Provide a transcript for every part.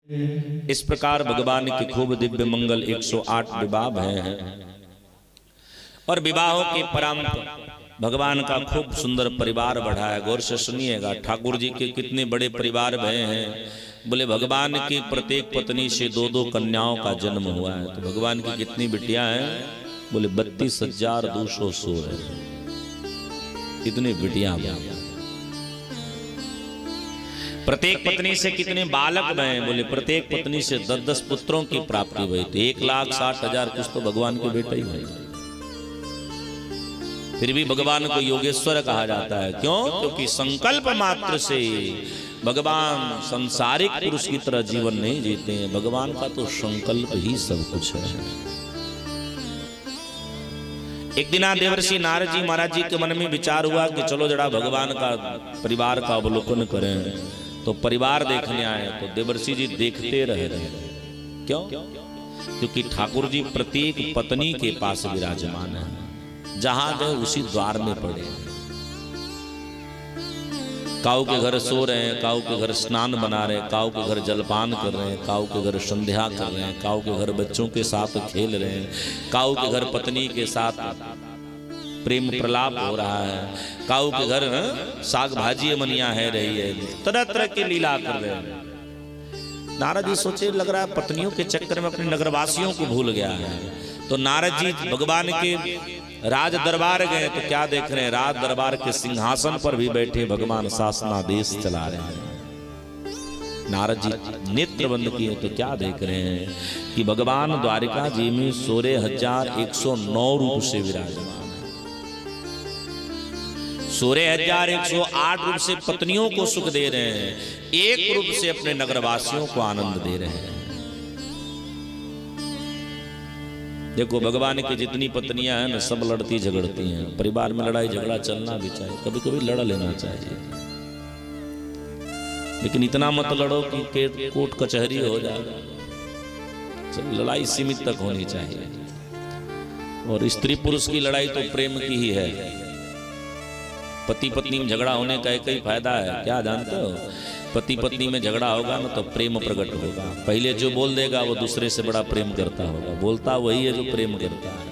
इस प्रकार भगवान की खूब दिव्य मंगल 108 विवाह हैं और विवाहों के परांत भगवान का खूब सुंदर परिवार बढ़ा है। गौर से सुनिएगा, ठाकुर जी के कितने बड़े परिवार भय हैं। बोले भगवान की प्रत्येक पत्नी से 2-2 कन्याओं का जन्म हुआ है। तो भगवान की कितनी बिटियां हैं? बोले 32,216 है। कितनी बिटियां? प्रत्येक पत्नी से कितने बालक भय? बोले प्रत्येक पत्नी से 10-10 पुत्रों की प्राप्ति हुई। तो 1,60,000 कुछ तो भगवान के बेटे ही भय। फिर भी भगवान को योगेश्वर कहा जाता है। क्यों? क्योंकि संकल्प मात्र से भगवान संसारिक पुरुष की तरह जीवन नहीं जीते हैं। भगवान का तो संकल्प ही सब कुछ है। एक दिन देवर्षि नारद जी महाराज जी के मन में विचार हुआ कि चलो जरा भगवान का परिवार का अवलोकन करें। तो परिवार देखने आए तो देवर्षि जी देखते रहे। क्यों? क्योंकि ठाकुर जी प्रत्येक पत्नी के पास विराजमान है। जहां गए उसी द्वार में पड़े। काऊ के घर सो रहे हैं, काऊ के घर स्नान बना रहे हैं, काऊ के घर जलपान कर रहे हैं, काऊ के घर संध्या कर रहे हैं, काऊ के घर बच्चों के साथ खेल रहे हैं, काऊ के घर पत्नी के साथ प्रेम प्रलाप हो रहा है, काऊ के घर साग भाजी मनिया है रही है, तरह तरह की लीला कर रहे हैं। नारद जी सोचे लग रहा है पत्नियों के चक्कर में अपने नगरवासियों को भूल गया है। तो नारद जी भगवान के राज दरबार गए तो क्या देख रहे हैं? राज दरबार के सिंहासन पर भी बैठे भगवान शासनादेश चला रहे हैं। नारद जी नेत्र बंद किए तो क्या देख रहे हैं कि भगवान द्वारिका जी में 16,109 रूप से विराजमान है। 16,108 रूप से पत्नियों को सुख दे रहे हैं, एक रूप से अपने नगरवासियों को आनंद दे रहे हैं। देखो भगवान की जितनी पत्नियां हैं ना, सब लड़ती झगड़ती हैं। परिवार में लड़ाई झगड़ा चलना भी चाहिए, कभी कभी लड़ लेना चाहिए, लेकिन इतना मत लड़ो कि कोर्ट कचहरी हो जाए। लड़ाई सीमित तक होनी चाहिए। और स्त्री पुरुष की लड़ाई तो प्रेम की ही है। पति पत्नी में झगड़ा होने का एक ही फायदा है, क्या जानते हो? पति पत्नी में झगड़ा होगा ना तो प्रेम प्रकट होगा। पहले जो बोल देगा वो दूसरे से बड़ा प्रेम करता होगा। बोलता वही है जो प्रेम करता है।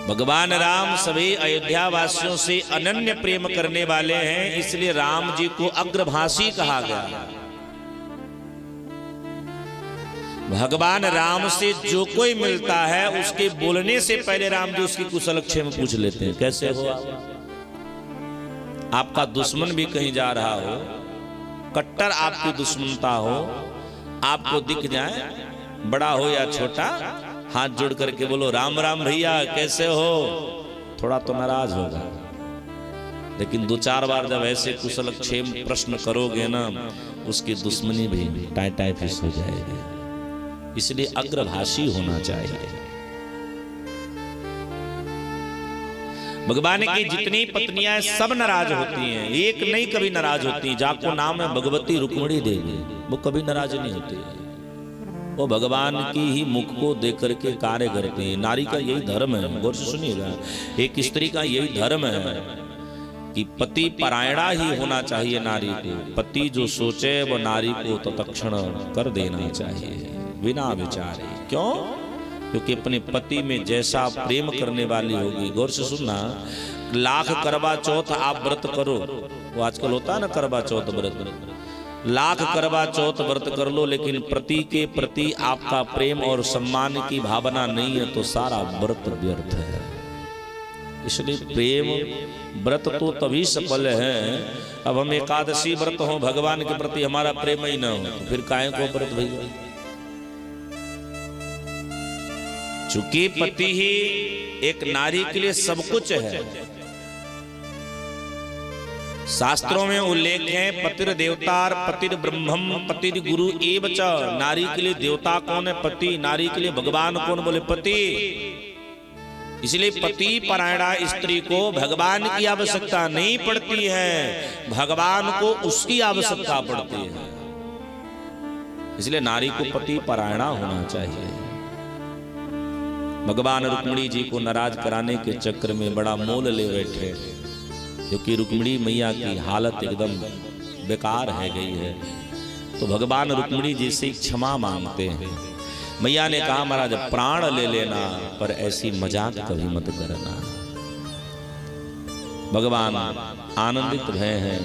भगवान राम सभी अयोध्या वासियों से अनन्य प्रेम करने वाले हैं, इसलिए राम जी को अग्रभाषी कहा गया। भगवान राम से जो कोई मिलता है उसके बोलने से पहले राम जी उसकी कुशल क्षेम पूछ लेते हैं। कैसे हो? आपका दुश्मन भी कहीं जा रहा हो, कट्टर आपकी दुश्मनता हो, आपको दिख जाए, बड़ा हो या छोटा, हाथ जोड़ करके बोलो राम राम भैया कैसे हो। थोड़ा तो नाराज होगा, लेकिन 2-4 बार जब ऐसे कुशल क्षेम प्रश्न करोगे ना, उसकी दुश्मनी भी टाई फिस हो जाएगी। इसलिए अग्रभाषी होना चाहिए। भगवान की जितनी पत्नियां सब नाराज होती हैं, एक नहीं कभी नाराज होती। जाको नाम है भगवती रुक्मिणी देवी, वो कभी नाराज नहीं होती। वो भगवान की ही मुख को देख करके कार्य करती है। नारी का यही धर्म है। गौर से सुनिएगा, एक स्त्री का यही धर्म है कि पति परायणा ही होना चाहिए नारी को। पति जो सोचे वो नारी को तत्क्षण कर देना चाहिए बिना विचारे। क्यों? क्योंकि अपने पति में जैसा प्रेम करने वाली होगी। गौर से सुनना, लाख करवा चौथ आप व्रत करो, वो आजकल होता है ना करवा चौथ व्रत, लाख करवा चौथ व्रत कर लो, लेकिन पति के प्रति आपका प्रेम और सम्मान की भावना नहीं है तो सारा व्रत व्यर्थ है। इसलिए प्रेम व्रत तो तभी सफल है। अब हम एकादशी व्रत हो, भगवान के प्रति हमारा प्रेम ही न हो तो फिर काहे को व्रत भैया? चूंकि पति ही एक नारी के लिए सब कुछ है। शास्त्रों में उल्लेख है पतिर देवतार पतिर ब्रह्मम पतिर गुरु एव च। नारी के लिए देवता कौन है? पति। नारी के लिए भगवान कौन? बोले पति। इसलिए पति परायणा स्त्री को भगवान की आवश्यकता नहीं पड़ती है, भगवान को उसकी आवश्यकता पड़ती है। इसलिए नारी को पति परायणा होना चाहिए। भगवान रुक्मिणी जी को नाराज कराने के चक्कर में बड़ा मोल ले बैठे, क्योंकि रुक्मिणी मैया की हालत एकदम बेकार है गई है। तो भगवान रुक्मिणी जी से क्षमा मांगते हैं। मैया ने कहा महाराज प्राण ले लेना पर ऐसी मजाक कभी मत करना। भगवान आनंदित भय हैं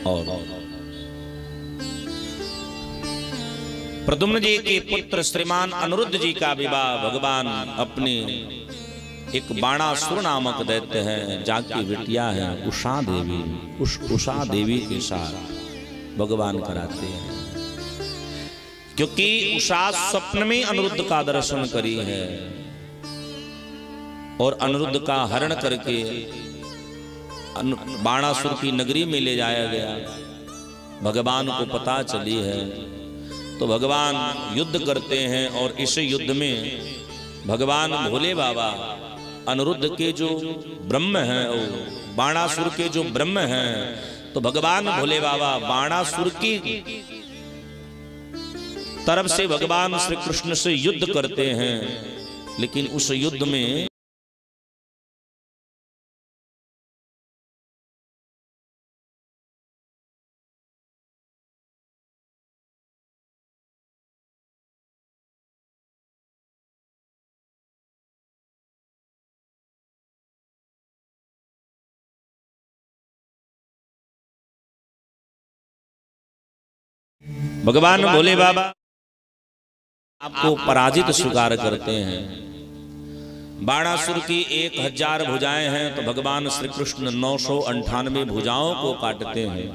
और प्रद्युम्न जी के पुत्र श्रीमान अनिरुद्ध जी का विवाह भगवान अपने एक बाणासुर नामक दैत्य है, जाकी बिटिया है उषा देवी, उषा देवी के साथ भगवान कराते हैं। क्योंकि उषा स्वप्न में अनिरुद्ध का दर्शन करी है और अनिरुद्ध का हरण करके बाणासुर की नगरी में ले जाया गया। भगवान को पता चली है तो भगवान युद्ध करते हैं और इस युद्ध में भगवान भोले बाबा अनिरुद्ध के जो ब्रह्म हैं, बाणासुर के जो ब्रह्म हैं, तो भगवान भोले बाबा बाणासुर की तरफ से भगवान श्री कृष्ण से युद्ध करते हैं। लेकिन उस युद्ध में भगवान भोले बाबा आपको पराजित स्वीकार करते हैं। बाणासुर की 1000 भुजाएं हैं तो भगवान श्री कृष्ण 998 भुजाओं को काटते हैं।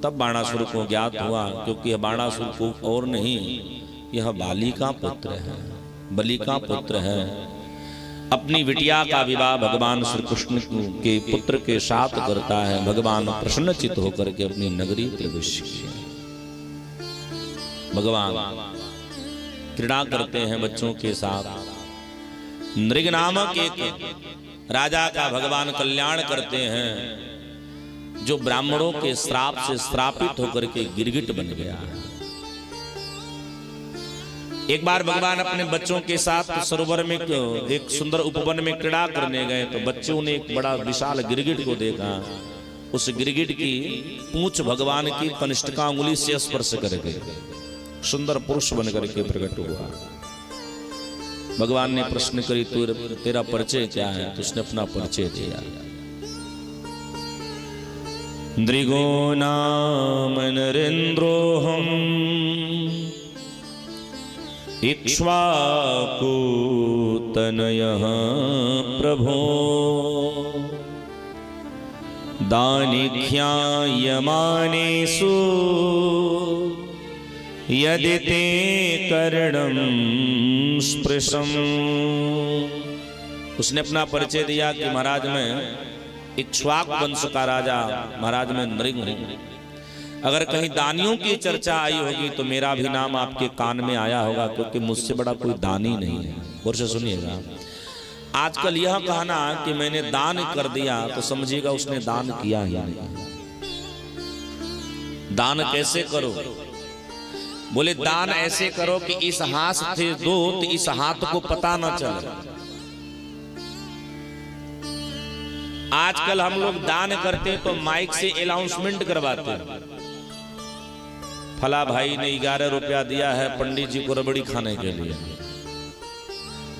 तब बाणासुर को ज्ञात हुआ, क्योंकि यह बाणासुर को और नहीं, यह बाली का पुत्र है, बलि का पुत्र है। अपनी बिटिया का विवाह भगवान श्री कृष्ण के पुत्र के साथ करता है। भगवान प्रसन्नचित्त होकर के अपनी नगरी प्रवेश किया। भगवान क्रीड़ा करते हैं बच्चों के साथ। नृग नामक एक राजा का भगवान कल्याण करते हैं, जो ब्राह्मणों के श्राप से श्रापित होकर के गिरगिट बन गया। एक बार भगवान अपने बच्चों के साथ सरोवर में एक सुंदर उपवन में क्रीड़ा करने गए तो बच्चों ने एक बड़ा विशाल गिरगिट को देखा। उस गिरगिट की पूंछ भगवान की कनिष्ठिका अंगुली से स्पर्श कर गए, सुंदर पुरुष बनकर के प्रकट हुआ। भगवान ने प्रश्न करी, तेरा परिचय क्या है? तो उसने अपना परिचय दिया। नृगो नाम नरेंद्रोहम इक्ष्वाकु तनयः प्रभो दानिख्यायमानेषु यदि ते कर्णम स्पृशम। उसने अपना परिचय दिया कि महाराज मैं इक्ष्वाक वंश का राजा, महाराज मैं नृग हूं। अगर कहीं दानियों की चर्चा आई होगी तो मेरा भी नाम आपके कान में आया होगा, क्योंकि मुझसे बड़ा कोई दानी नहीं है। और से सुनिएगा, आजकल यह कहना कि मैंने दान कर दिया तो समझिएगा उसने दान किया ही नहीं। दान कैसे करो? बोले दान ऐसे करो कि इस हाथ से दो तो इस हाथ को पता न चले। आजकल हम लोग दान करते तो माइक से अनाउंसमेंट करवाते, फला भाई ने 11 रुपया दिया है पंडित जी को रबड़ी खाने के लिए।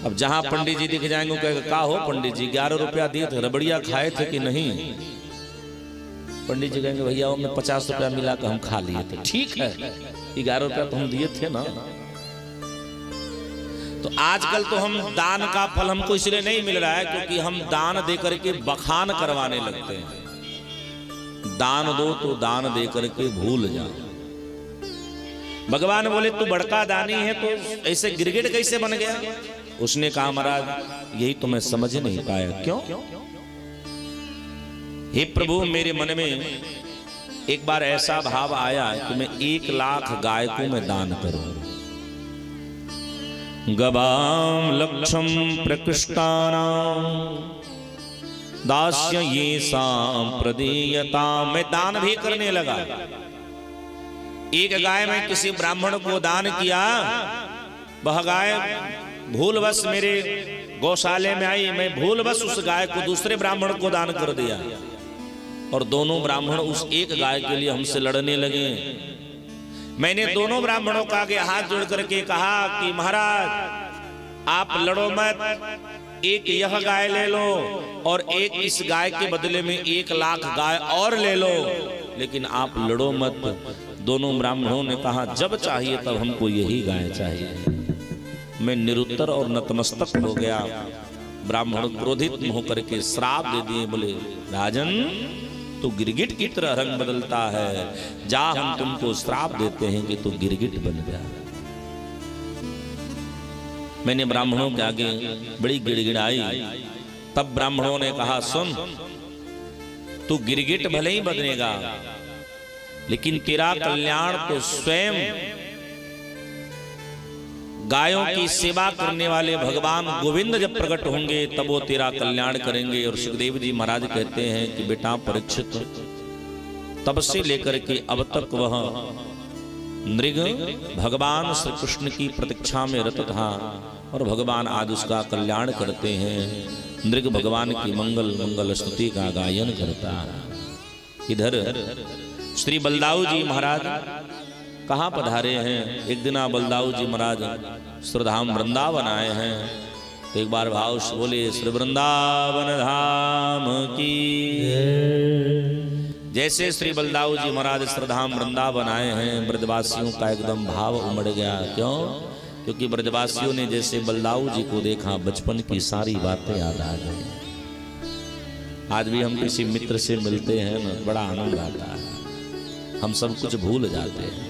अब जहां पंडित जी दिख जाएंगे कहेगा, का हो पंडित जी 11 रुपया दिए थे, रबड़िया खाए थे कि नहीं? पंडित जी कहेंगे भैया वो में 50 रुपया मिला कर हम खा लिए थे। ठीक है, 11 रुपया तो हम दिए थे ना। तो आजकल तो हम दान का फल हमको इसलिए नहीं मिल रहा है क्योंकि हम दान देकर के बखान करवाने लगते हैं। दान दो तो दान देकर के भूल जाओ। भगवान बोले तू बड़का दानी है तो ऐसे गिरगिट कैसे बन गया? उसने कहा महाराज यही तो मैं समझ नहीं पाया। क्यों? हे प्रभु मेरे मन में एक बार ऐसा भाव आया कि मैं 1 लाख गाय को मैं दान करूं। गवाम लक्षम प्रकृष्टानां दास्य ये प्रदीयता। मैं दान भी करने लगा। एक गाय में किसी ब्राह्मण को दान किया, वह गाय भूलवश मेरे गौशाले में आई, मैं भूलवश उस गाय को दूसरे ब्राह्मण को दान कर दिया। और दोनों ब्राह्मण उस एक गाय के लिए हमसे लड़ने लगे। मैंने दोनों ब्राह्मणों का आगे हाथ जोड़ करके कहा कि महाराज आप लड़ो मत, एक यह गाय ले लो और एक इस गाय के बदले में 1 लाख गाय और ले लो, लेकिन आप लड़ो मत। दोनों ब्राह्मणों ने कहा जब चाहिए तब हमको यही गाय चाहिए। मैं निरुत्तर और नतमस्तक हो गया। ब्राह्मण क्रोधित होकर के श्राप दे दिए, बोले राजन तो गिरगिट की तरह रंग बदलता है, जा हम तुमको श्राप देते हैं कि तू गिरगिट बन गया। मैंने ब्राह्मणों के आगे बड़ी गिड़गिड़ाई। तब ब्राह्मणों ने कहा सुन, तू गिरगिट भले ही बदलेगा, लेकिन तेरा कल्याण तो स्वयं गायों की सेवा करने वाले भगवान गोविंद जब प्रकट होंगे तब वो तेरा कल्याण करेंगे। और सुखदेव जी महाराज कहते हैं कि बेटा परीक्षित, तब से लेकर के अब तक वह नृग भगवान श्री कृष्ण की प्रतीक्षा में रत था और भगवान आज उसका कल्याण करते हैं। नृग भगवान की मंगल मंगल स्तुति का गायन करता है। इधर श्री बलदाऊ जी महाराज कहाँ पधारे हैं। एक दिन बलदाऊ जी महाराज श्रीधाम वृंदावन आए हैं, तो एक बार भाव से बोले श्री वृंदावन धाम की। जैसे श्री बलदाऊ जी महाराज श्रीधाम वृंदावन आए हैं, ब्रजवासियों का एकदम भाव उमड़ गया। क्यों? क्योंकि ब्रजवासियों ने जैसे बलदाऊ जी को देखा, बचपन की सारी बातें याद आ गई। आज भी हम किसी मित्र से मिलते हैं ना, बड़ा आनंद आता है, हम सब कुछ भूल जाते हैं।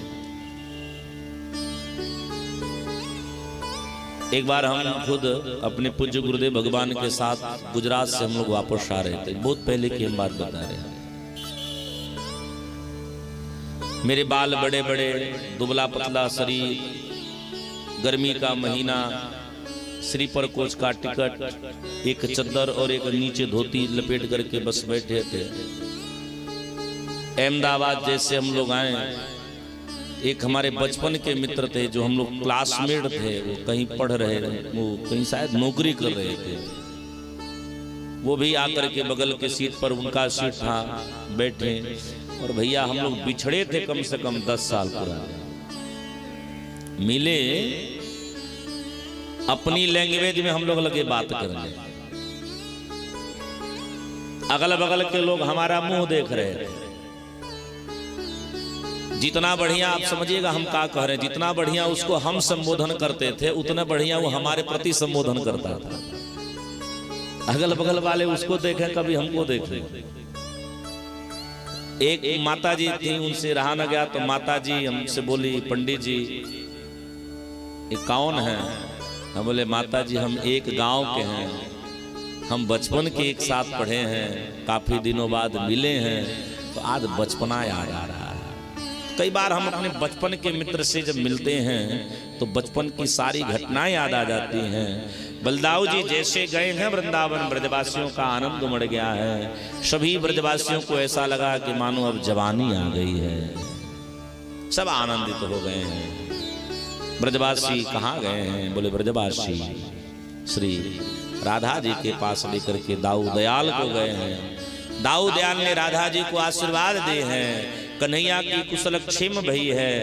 एक बार हम खुद अपने पूज्य गुरुदेव भगवान के साथ गुजरात से हम लोग वापस आ रहे थे, बहुत पहले की हम बात बता रहे हैं। मेरे बाल बड़े बड़े, दुबला पतला शरीर, गर्मी का महीना, श्री पर कोच का टिकट, एक चद्दर और एक नीचे धोती लपेट करके बस बैठे थे। अहमदाबाद जैसे हम लोग आए, एक हमारे बचपन के मित्र थे जो हम लोग क्लासमेट थे, वो कहीं पढ़ रहे थे, वो कहीं शायद नौकरी कर रहे थे। वो भी आकर के बगल के सीट पर, उनका सीट था, बैठे। और भैया हम लोग बिछड़े थे कम से कम 10 साल पुराने। मिले, अपनी लैंग्वेज में हम लोग लगे बात करने। अगल बगल के लोग हमारा मुंह देख रहे थे। जितना बढ़िया आप समझिएगा हम क्या कह रहे हैं, जितना बढ़िया उसको हम संबोधन करते थे उतना बढ़िया वो हमारे प्रति संबोधन करता था। अगल बगल वाले उसको देखे, कभी हमको देखे। एक माता जी थी, उनसे रहा न गया, तो माता जी हमसे बोली पंडित जी ये कौन है? हम बोले माता जी हम एक गांव के हैं, हम बचपन के एक साथ पढ़े हैं, काफी दिनों बाद मिले हैं, तो आज बचपना याद आ रहा है। कई बार हम अपने बचपन के मित्र से जब मिलते हैं तो बचपन की सारी घटनाएं याद आ जाती हैं। बलदाऊ जी जैसे गए हैं वृंदावन, ब्रजवासियों का आनंद उमड़ गया है। सभी ब्रजवासियों को ऐसा लगा कि मानो अब जवानी आ गई है, सब आनंदित हो गए हैं। ब्रजवासी कहाँ गए हैं? बोले ब्रजवासी श्री राधा जी के पास लेकर के दाऊ दयाल को गए हैं। दाऊ दयाल ने राधा जी को आशीर्वाद दिए हैं, कन्हैया की कुशल क्षेम भई है,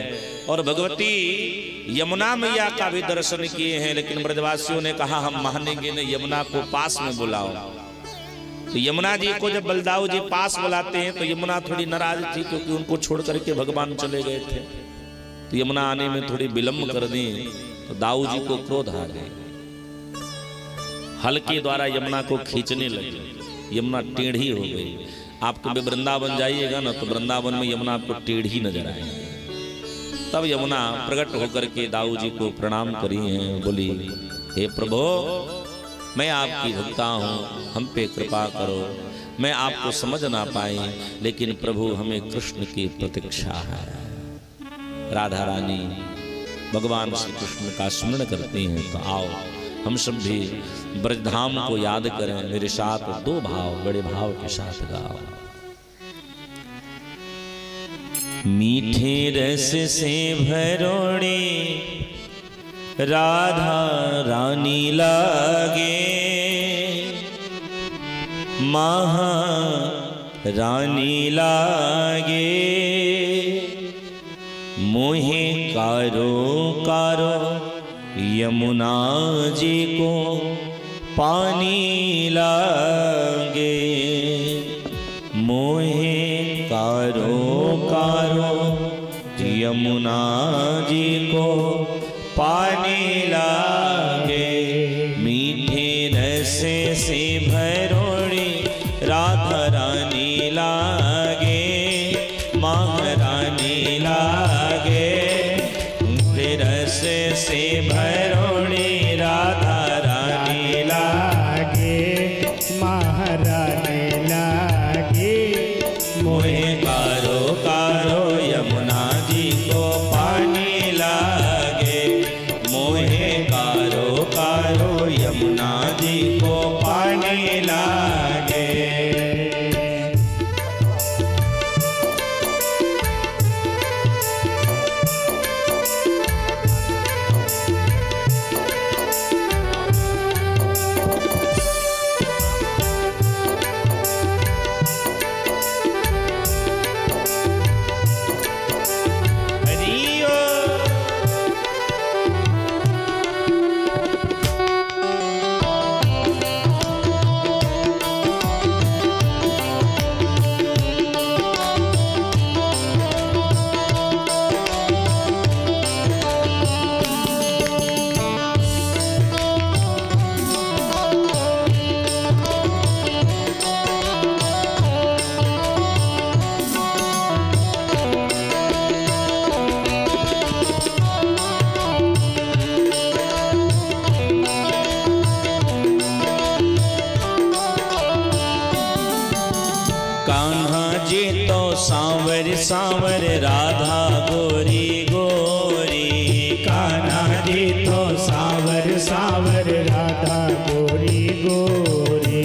और भगवती यमुना मैया का भी दर्शन किए हैं। लेकिन ब्रजवासियों ने कहा हम मानेंगे नहीं, यमुना को पास में बुलाओ। तो यमुना जी को जब बलदाऊ जी पास बुलाते हैं तो यमुना थोड़ी नाराज थी, क्योंकि उनको छोड़ करके भगवान चले गए थे। तो यमुना आने में थोड़ी विलंब कर दी, तो दाऊ जी को क्रोध आ गए, हल के द्वारा यमुना को खींचने लगे। यमुना टेढ़ी हो गई। आप कभी वृंदावन जाइएगा ना, तो वृंदावन में यमुना आपको टेढ़ी नजर आएगी। तब यमुना प्रकट होकर के दाऊ जी को प्रणाम करी हैं, बोली हे प्रभु मैं आपकी भक्ता हूँ, हम पे कृपा करो। मैं आपको समझ ना पाई, लेकिन प्रभु हमें कृष्ण की प्रतीक्षा है। राधा रानी भगवान श्री कृष्ण का स्मरण करती हैं, तो आओ हम सब भी ब्रजधाम को याद करें। मेरे साथ 2 भाव, बड़े भाव के साथ गाओ। मीठे रस से भरोड़ी राधा रानी लागे, महा रानी लागे, मोहे कारो कारो यमुना जी को पानी लागे। मोहे कारो कारो यमुना जी को पानी लागे। मीठे रस से भरोड़ी राधा रानी लागे, महारानी लागे। रस से भरोड़ी राधा रानी लागे, महारानी लागे। मोहे कारो कारो यमुना जी को पानी लागे। मोहे कारो कारो यमुना जी को पानी लागे। सांवर सांवर राधा गोरी गोरी। कान्हा जी तो सांवर सांवर राधा गोरी गोरी।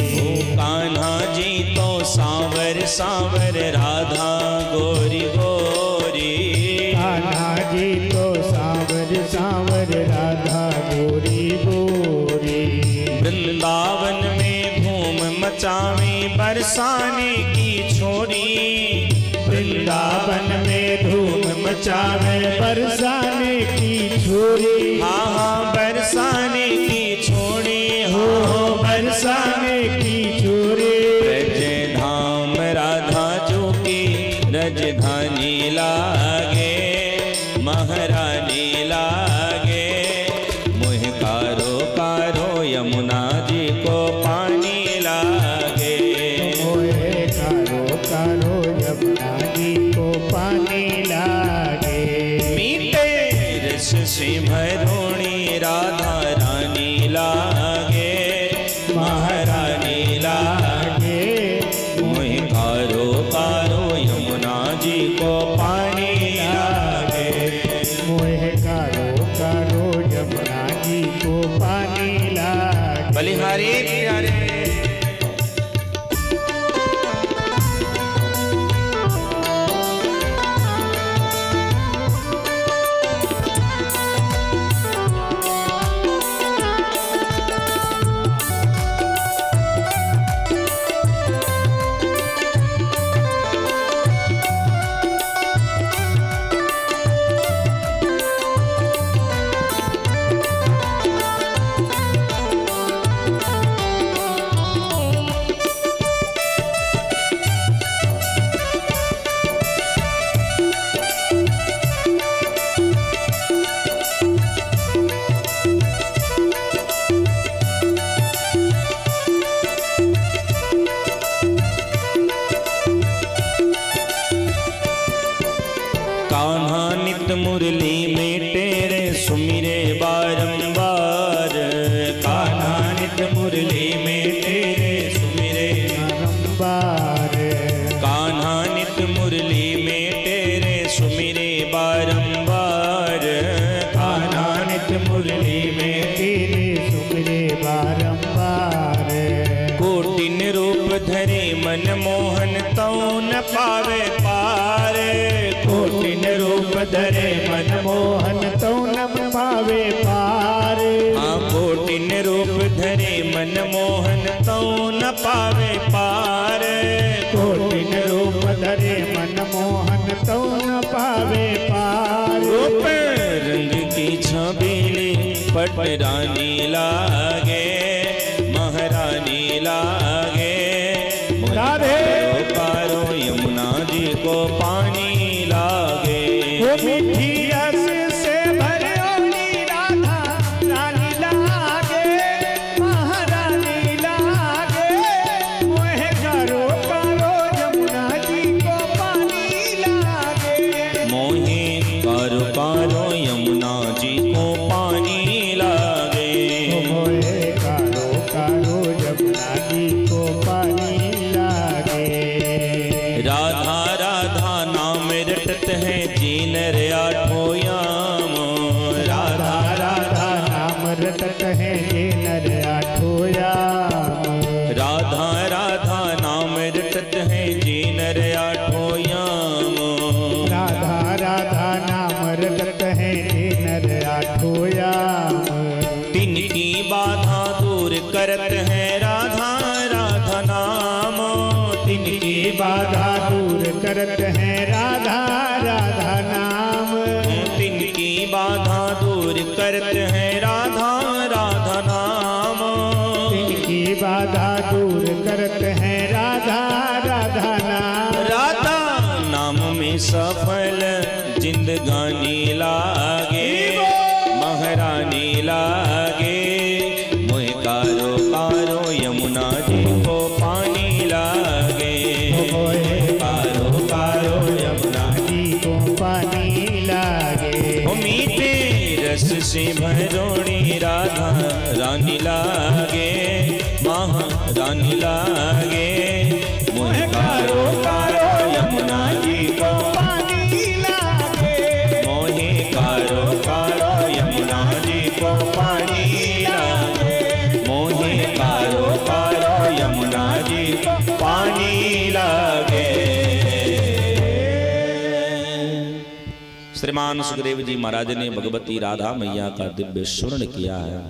कान्हा जी तो सांवर सांवर राधा गोरी गोरी। कान्हा जी तो सांवर सांवर राधा गोरी गोरी। वृंदावन में धूम मचावी बरसाने की छोड़ी। वृंदावन में धूम मचावे बरसाने की छोड़ी। हाँ हाँ बरसाने की छोड़ी, हो बरसाने की छोड़ी। ब्रज धाम राधा जो की राजधानी लागे, महारानी लागे। मोह कारो कारो यमुना जी को पानी लागे। मोहे कारो कारो यमुना जी को पानी लागे। मीठे रस से भरोड़ी राधा रानी लागे, महारानी लागे। मोहे कारो कारो यमुना जी को पानी लागे। मोहे कारो कारो यमुना जी को पानी लागे। बलिहारी प्यारे मुरली में तेरे सुमिरे बारंबार। कान्हा नित मुरली में तेरे सुमिरे बारंबार। कान्हा नित मुरली में तेरे सुमिरे बारंबार। कान्हा नित मुरली में तेरे सुमिरे बारंबार। कोटिन रूप धरे मन मोहन तौ न पावे पार। कोटिन रूप धरे मन मोहन तो न पावे पार। हाँ कोटिन रूप धरे मन मोहन तो न पावे पार। कोटिन पावे पार। रूप रंग की छबीली पटरानी लागे, महारानी लागे। राधे पारो यमुना जी को पानी लागे। वो मीठी रस से भरोली राधा रानी लागे, महारानी लागे। मोहे करो करो यमुना जी को पानी लागे। मोहे कारो कारो यमुना जी को पानी लागे। मोहे करो करो यमुना जी को पानी लागे। राधा राधा नाम रटत है जीनर आठों याम। राधा राधा नाम रटत है ये नर आठों याम। राधा राधा नाम रटत है जीनर आठों याम। राधा राधा नाम रटत है ये नर आठों याम। तिनकी बाधा दूर करत है राधा राधा नाम। तिनकी बाधा दूर करत है राधा राधा नाम। तिनकी बाधा दूर करत है राधा राधा नाम। तिनकी बाधा दूर करत है राधा राधा नाम। राधा नाम में सफल जिंदगानी लागे, महारानी लागे। मोहे कारो कारो यमुना जी को पानी लागे। मोहे कारो कारो यमुना जी को पानी लागे। ओ मीठे रस से भरोड़ी राधा रानी लागे, महारानी लागे। मोहे कारो कारो यमुना जी को पानी लागे। मोहे कारो कारो यमुना जी को पानी लागे। मोहे कारो कारो यमुना जी को पानी लागे। श्रीमान सुखदेव जी महाराज ने भगवती राधा मैया का दिव्य स्मरण किया है।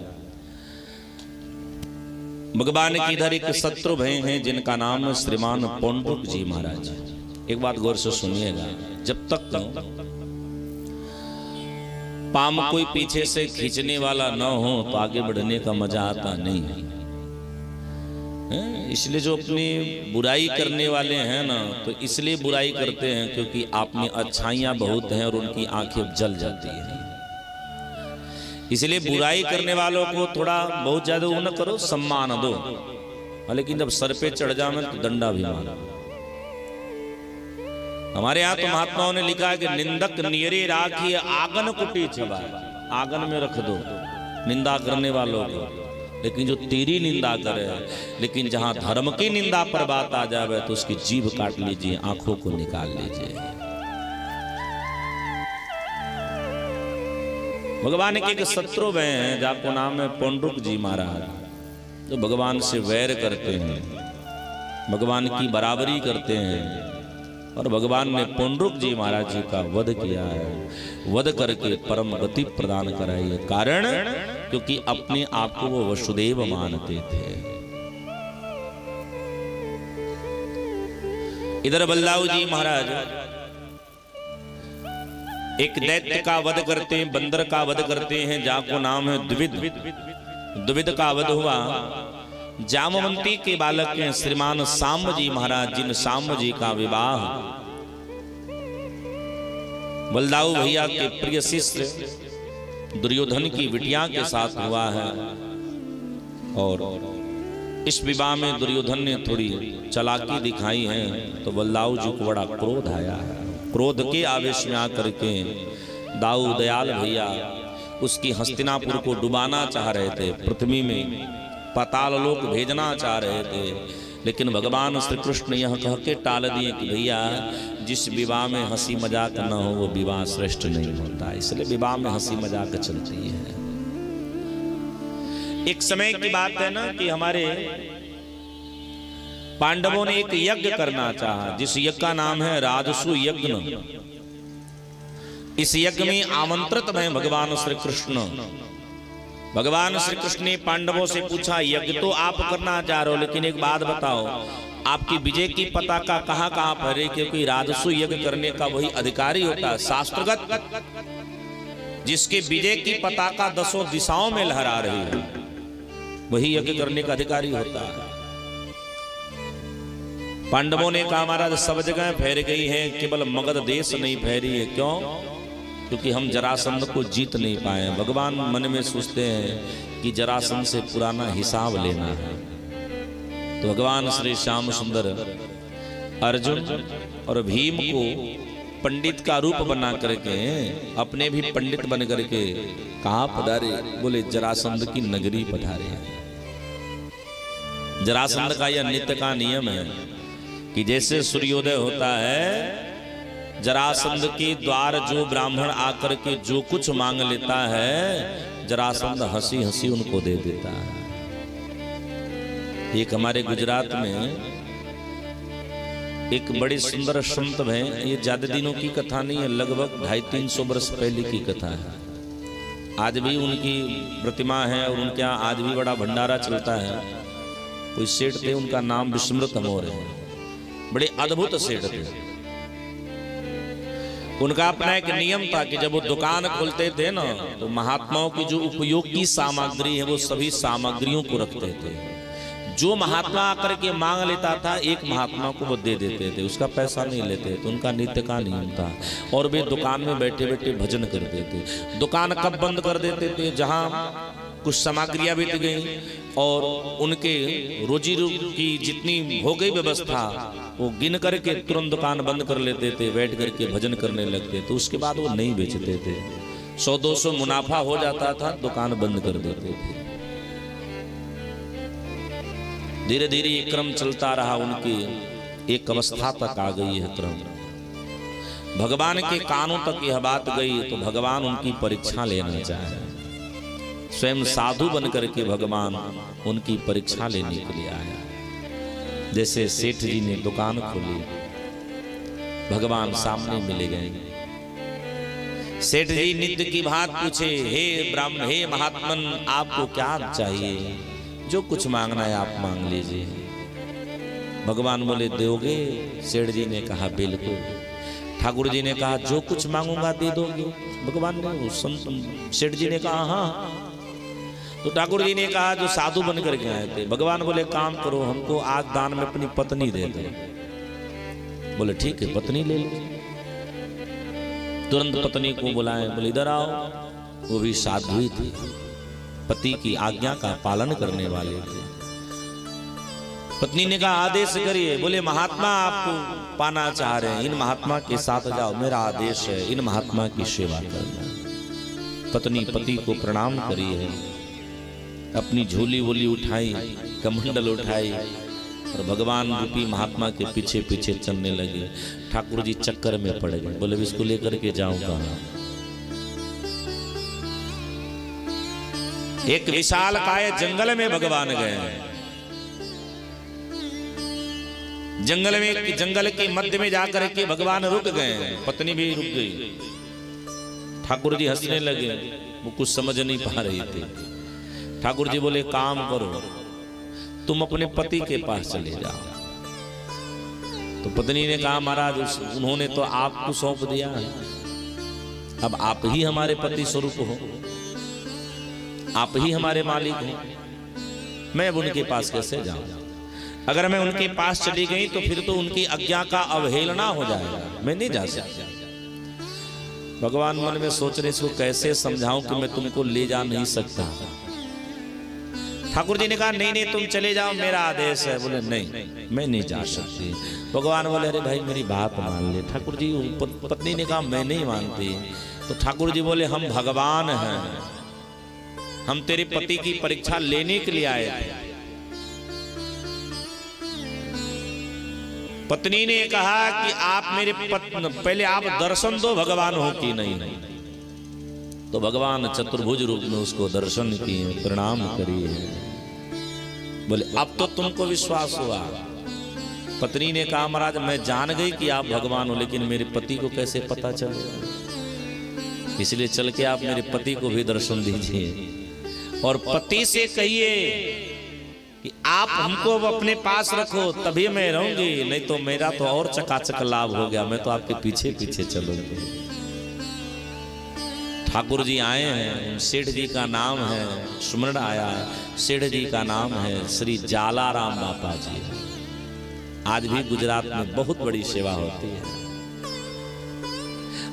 भगवान की इधर एक शत्रु भय हैं जिनका नाम श्रीमान पौंड्रुक जी महाराज। एक बात गौर से सुनिएगा, जब तक पाम कोई पीछे से खींचने वाला न हो तो आगे बढ़ने का मजा आता नहीं है। इसलिए जो अपनी बुराई करने वाले हैं ना, तो इसलिए बुराई करते हैं क्योंकि आप में अच्छाइयां बहुत हैं और उनकी आंखें जल जाती हैं। इसलिए बुराई करने वालों को थोड़ा बहुत ज्यादा वो न करो, सम्मान दो, लेकिन जब सर पे चढ़ जाए तो डंडा भी मारो। हमारे यहाँ तो महात्माओं ने लिखा है कि निंदक नियरे राखिए आगन कुटी छबाए। आगन में रख दो निंदा करने वालों को, लेकिन जो तेरी निंदा करे, लेकिन जहां धर्म की निंदा पर बात आ जाए तो उसकी जीभ काट लीजिए, आंखों को निकाल लीजिए। भगवान के एक शत्रु वह हैं जाको नाम है पौंड्रुक जी महाराज, जो भगवान से वैर करते हैं, भगवान की बराबरी करते हैं। और भगवान ने पौंड्रुक जी महाराज जी का वध किया है। वध करके परम गति प्रदान कराई है। कारण क्योंकि अपने आप को वो वसुदेव मानते थे। इधर बलदाऊ जी महाराज एक दैत्य का वध करते हैं, बंदर का वध करते हैं, जाको नाम है द्विविद। द्विविद का वध हुआ। जामवंती के बालक हैं श्रीमान सांब जी महाराज, जिन सांब जी का विवाह बलदाऊ भैया के प्रिय शिष्य दुर्योधन की बिटिया के साथ हुआ है। और इस विवाह में दुर्योधन ने थोड़ी चालाकी दिखाई है, तो बलदाऊ जी को बड़ा क्रोध आया है। क्रोध के आवेश में आकर के दाऊ दयाल भैया उसकी हस्तिनापुर को डुबाना चाह रहे थे, पृथ्वी में पाताल लोक भेजना चाह रहे थे। लेकिन भगवान श्री कृष्ण यह कह के टाल दिए कि भैया जिस विवाह में हंसी मजाक न हो वो विवाह श्रेष्ठ नहीं होता, इसलिए विवाह में हंसी मजाक चलती है। एक समय की बात है ना कि हमारे पांडवों ने एक यज्ञ करना चाहा, जिस यज्ञ का नाम है राजसु यज्ञ। इस यज्ञ में आमंत्रित हैं भगवान श्री कृष्ण। भगवान श्री कृष्ण ने पांडवों से पूछा, यज्ञ तो आप करना चाह रहे हो, लेकिन एक बात बताओ, आपकी विजय की पताका कहां कहां फहरे, क्योंकि राजस्व यज्ञ करने का वही अधिकारी होता है शास्त्रगत, जिसके विजय की पताका 10 दिशाओं में लहरा रही है, वही यज्ञ करने का अधिकारी होता है। पांडवों ने कहा महाराज सब जगह फैल गई है, केवल मगध देश नहीं फैली है। क्यों? क्योंकि हम जरासंध को जीत नहीं पाए। भगवान मन में सोचते हैं कि जरासंध से पुराना हिसाब लेना है। तो भगवान श्री श्याम सुंदर अर्जुन और भीम को पंडित का रूप बना करके, अपने भी पंडित बन करके कहाँ पधारे? बोले जरासंध की नगरी पधारे। जरासंध का यह नित्य का नियम है कि जैसे सूर्योदय होता है, जरासंध के द्वार जो ब्राह्मण आकर के जो कुछ मांग लेता है, जरासंध हंसी हंसी उनको दे देता है। एक हमारे गुजरात में एक बड़ी सुंदर संत है, ये ज्यादा दिनों की कथा नहीं है, लगभग 250-300 वर्ष पहले की कथा है। आज भी उनकी प्रतिमा है और उनके यहाँ आज भी बड़ा भंडारा चलता है। कोई सेठ थे, उनका नाम विस्मृत मोर है, बड़े अद्भुत सेठ थे। उनका अपना एक नियम था कि जब वो दुकान खोलते थे ना, तो महात्माओं की जो उपयोगी सामग्री है वो सभी सामग्रियों को रखते थे। जो महात्मा आकर के मांग लेता था, एक महात्मा को वो दे देते थे, उसका पैसा नहीं लेते। तो उनका नित्य का नियम था। और वे दुकान में बैठे बैठे भजन करते थे। दुकान कब बंद कर देते थे? जहां कुछ सामग्रियां बीत गई और उनके रोजी की जितनी हो गई व्यवस्था, वो गिन करके तुरंत दुकान बंद कर लेते थे, बैठ करके भजन करने लगते। तो उसके बाद वो नहीं बेचते थे। 100-200 मुनाफा हो जाता था, दुकान बंद कर देते थे। धीरे धीरे ये क्रम चलता रहा। उनकी एक अवस्था तक आ गई है क्रम, भगवान के कानों तक यह बात गई, तो भगवान उनकी परीक्षा लेना चाहे। स्वयं साधु बन करके भगवान उनकी परीक्षा लेने के लिए आया। जैसे सेठ जी ने दुकान खोली, भगवान सामने मिले गए। सेठ जी नित्य की बात पूछे, हे ब्राह्मण, हे महात्मन, आपको क्या चाहिए? जो कुछ मांगना है आप मांग लीजिए। भगवान बोले दोगे? सेठ जी ने कहा बिल्कुल। ठाकुर जी ने कहा जो कुछ मांगूंगा दे दोगे? भगवान ने, सेठ जी ने कहा हाँ। तो ठाकुर जी ने कहा जो साधु बन करके आए थे। भगवान बोले काम करो, हमको आज दान में अपनी पत्नी दे दो। बोले ठीक है, पत्नी ले लो। तुरंत पत्नी को बुलाए, बोले इधर आओ। वो भी साधु ही थी, पति की आज्ञा का पालन करने वाले थे। पत्नी ने कहा आदेश करिए। बोले महात्मा आपको पाना चाह रहे हैं, इन महात्मा के साथ जाओ, मेरा आदेश है इन महात्मा की सेवा करना। पत्नी पति को प्रणाम करी है, अपनी झोली वोली उठाई, कमंडल उठाई और भगवान रूपी महात्मा के पीछे पीछे चलने लगे। ठाकुर जी चक्कर में पड़ गए। बोले इसको लेकर के जाऊं कहां? एक विशाल काय जंगल में भगवान गए। जंगल के मध्य में जाकर के भगवान रुक गए। पत्नी भी रुक गई। ठाकुर जी हंसने लगे, वो कुछ समझ नहीं पा रही थी। ठाकुर जी बोले काम करो, तुम अपने पति के पास चले जाओ। तो पत्नी ने कहा महाराज उन्होंने तो आपको सौंप दिया, अब आप ही हमारे पति स्वरूप हो, आप ही हमारे मालिक हो, मैं अब उनके पास कैसे जाऊं? अगर मैं उनके पास चली गई तो फिर तो उनकी आज्ञा का अवहेलना हो जाएगा, मैं नहीं जा सकता। भगवान मन में सोच रहे इसको कैसे समझाऊं कि मैं तुमको ले जा नहीं सकता। ठाकुर जी ने कहा नहीं नहीं तुम चले जाओ, मेरा आदेश है। बोले नहीं मैं नहीं जा सकती। भगवान बोले अरे भाई मेरी बात मान ले। ठाकुर जी पत्नी ने कहा मैं नहीं मानती। तो ठाकुर जी बोले हम भगवान हैं, हम तेरे पति की परीक्षा लेने के लिए आए थे। पत्नी ने कहा कि आप मेरे पहले आप दर्शन दो भगवान हो कि नहीं। तो भगवान चतुर्भुज रूप में उसको दर्शन किए, प्रणाम करिए। बोले अब तो तुमको विश्वास हुआ। पत्नी ने कहा महाराज मैं जान गई कि आप भगवान हो, लेकिन मेरे पति को कैसे पता चलेगा, इसलिए चल के आप मेरे पति को भी दर्शन दीजिए और पति से कहिए कि आप हमको अब अपने पास रखो तभी मैं रहूंगी, नहीं तो मेरा तो और चकाचक लाभ हो गया, मैं तो आपके पीछे पीछे चलूंगी। ठाकुर जी आए हैं, सेठ जी का नाम है, सुमरण आया, सेठ जी का नाम है श्री जालाराम बापा जी। आज भी गुजरात में बहुत बड़ी सेवा होती है।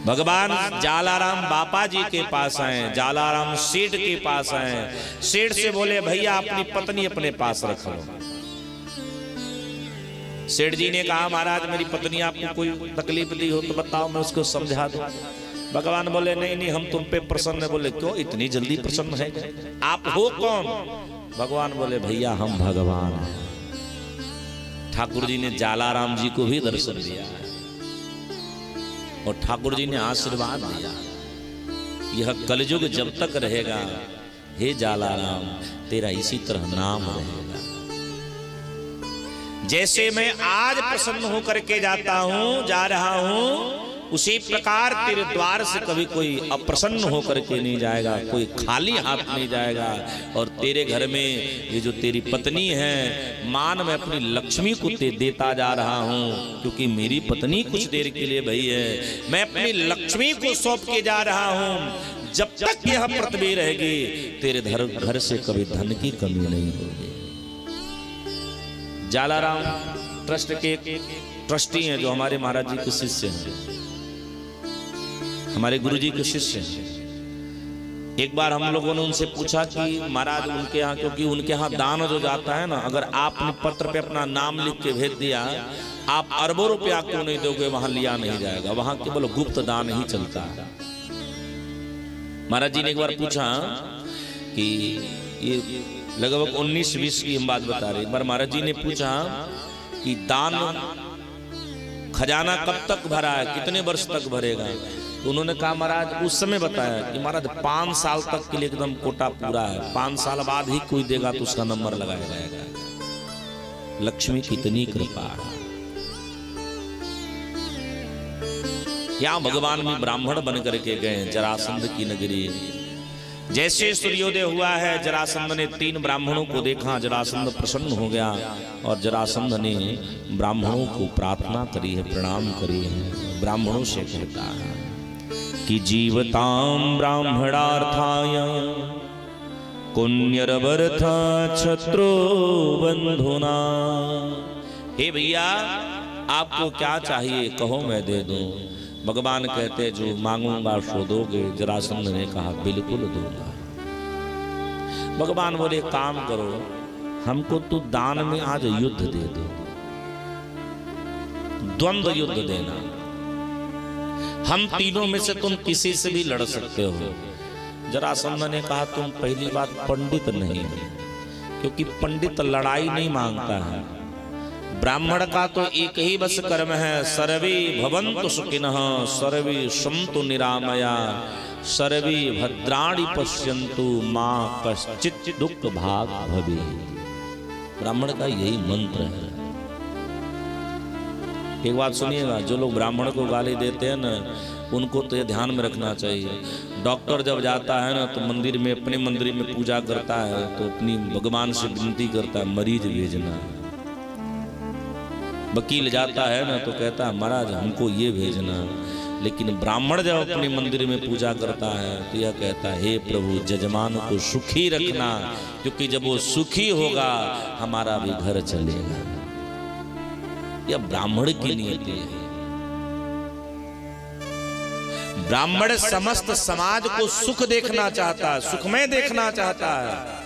भगवान जालाराम बापा जी के पास आए, जालाराम सेठ के पास आए। सेठ से बोले भैया अपनी पत्नी अपने पास रख लो। सेठ जी ने कहा महाराज मेरी पत्नी आपको कोई तकलीफ दी हो तो बताओ, मैं उसको समझा दूं। भगवान बोले नहीं नहीं हम तुम पे प्रसन्न है। बोले क्यों इतनी जल्दी प्रसन्न है, आप हो कौन? भगवान बोले भैया हम भगवान हैं। ठाकुर जी ने जालाराम जी को भी दर्शन दिया और ठाकुर जी ने आशीर्वाद दिया, यह कलयुग जब तक रहेगा हे जालाराम तेरा इसी तरह नाम रहेगा। जैसे मैं आज प्रसन्न होकर के जाता हूं, जा रहा हूं, उसी प्रकार तेरे द्वार से कभी कोई अप्रसन्न होकर के नहीं जाएगा, कोई खाली हाथ नहीं जाएगा। और तेरे घर में ये जो तेरी पत्नी है, मान मैं अपनी लक्ष्मी को देता जा रहा हूँ, क्योंकि मेरी पत्नी कुछ देर के लिए भई है, मैं अपनी लक्ष्मी को सौंप के जा रहा हूँ। जब तक यह पृथ्वी रहेगी तेरे घर से कभी धन की कमी नहीं होगी। जालाराम ट्रस्ट के ट्रस्टी हैं, जो हमारे महाराज जी के शिष्य हैं, हमारे गुरुजी के शिष्य हैं। एक बार हम लोगों ने उनसे पूछा कि महाराज उनके यहाँ, क्योंकि उनके यहाँ दान जो जाता है ना, अगर आपने पत्र पे अपना नाम लिख के भेज दिया, आप अरबों रुपया क्यों नहीं दोगे, वहां लिया नहीं जाएगा, वहां केवल गुप्त दान ही चलता है। महाराज जी ने एक बार पूछा कि ये लगभग 19-20 की हम बात बता रहे, एक बार महाराज जी ने पूछा कि दान खजाना कब तक भरा है, कितने वर्ष तक भरेगा? तो उन्होंने कहा महाराज, उस समय बताया कि महाराज 5 साल तक के लिए एकदम कोटा पूरा है, 5 साल बाद ही कोई देगा तो उसका नंबर लगाया जाएगा। लक्ष्मी कितनी कृपा है। यहाँ भगवान भी ब्राह्मण बन करके गए जरासंध की नगरी। जैसे सूर्योदय हुआ है, जरासंध ने 3 ब्राह्मणों को देखा, जरासंध प्रसन्न हो गया और जरासंध ने ब्राह्मणों को प्रार्थना करी है, प्रणाम करी है। ब्राह्मणों से कहता है कि जीवताम ब्राह्मणार्थाय पुण्यरवर्थ छत्रो बंधुना। हे भैया आपको क्या चाहिए कहो मैं दे दूं। भगवान कहते जो मांगूंगा सो दोगे। जरासंध ने कहा बिल्कुल दूंगा। भगवान बोले काम करो, हमको तो दान में आज युद्ध दे दो, द्वंद्व युद्ध देना। हम तीनों में से तुम किसी से भी लड़ सकते हो। जरासंध ने कहा तुम पहली बात पंडित नहीं हो, क्योंकि पंडित लड़ाई नहीं मांगता है। ब्राह्मण का तो एक ही बस कर्म है, सर्वे भवन्तु सुखिनः सर्वे सन्तु निरामया सर्वे भद्राणि पश्यन्तु मां कश्चित् दुःख भाग भवेत्। ब्राह्मण का यही मंत्र है। एक बात सुनिएगा, जो लोग ब्राह्मण को गाली देते हैं ना, उनको तो ये ध्यान में रखना चाहिए। डॉक्टर जब जाता है ना तो मंदिर में, अपने मंदिर में पूजा करता है तो अपनी भगवान से विनती करता है मरीज भेजना। वकील जाता है ना तो कहता है महाराज हमको ये भेजना। लेकिन ब्राह्मण जब अपने मंदिर में पूजा करता है तो यह कहता है हे प्रभु जजमान को सुखी रखना, क्योंकि जब वो सुखी होगा हमारा भी घर चलेगा। यह ब्राह्मण की नियति है। ब्राह्मण समस्त समाज को सुख देखना चाहता है, सुखमय देखना चाहता है,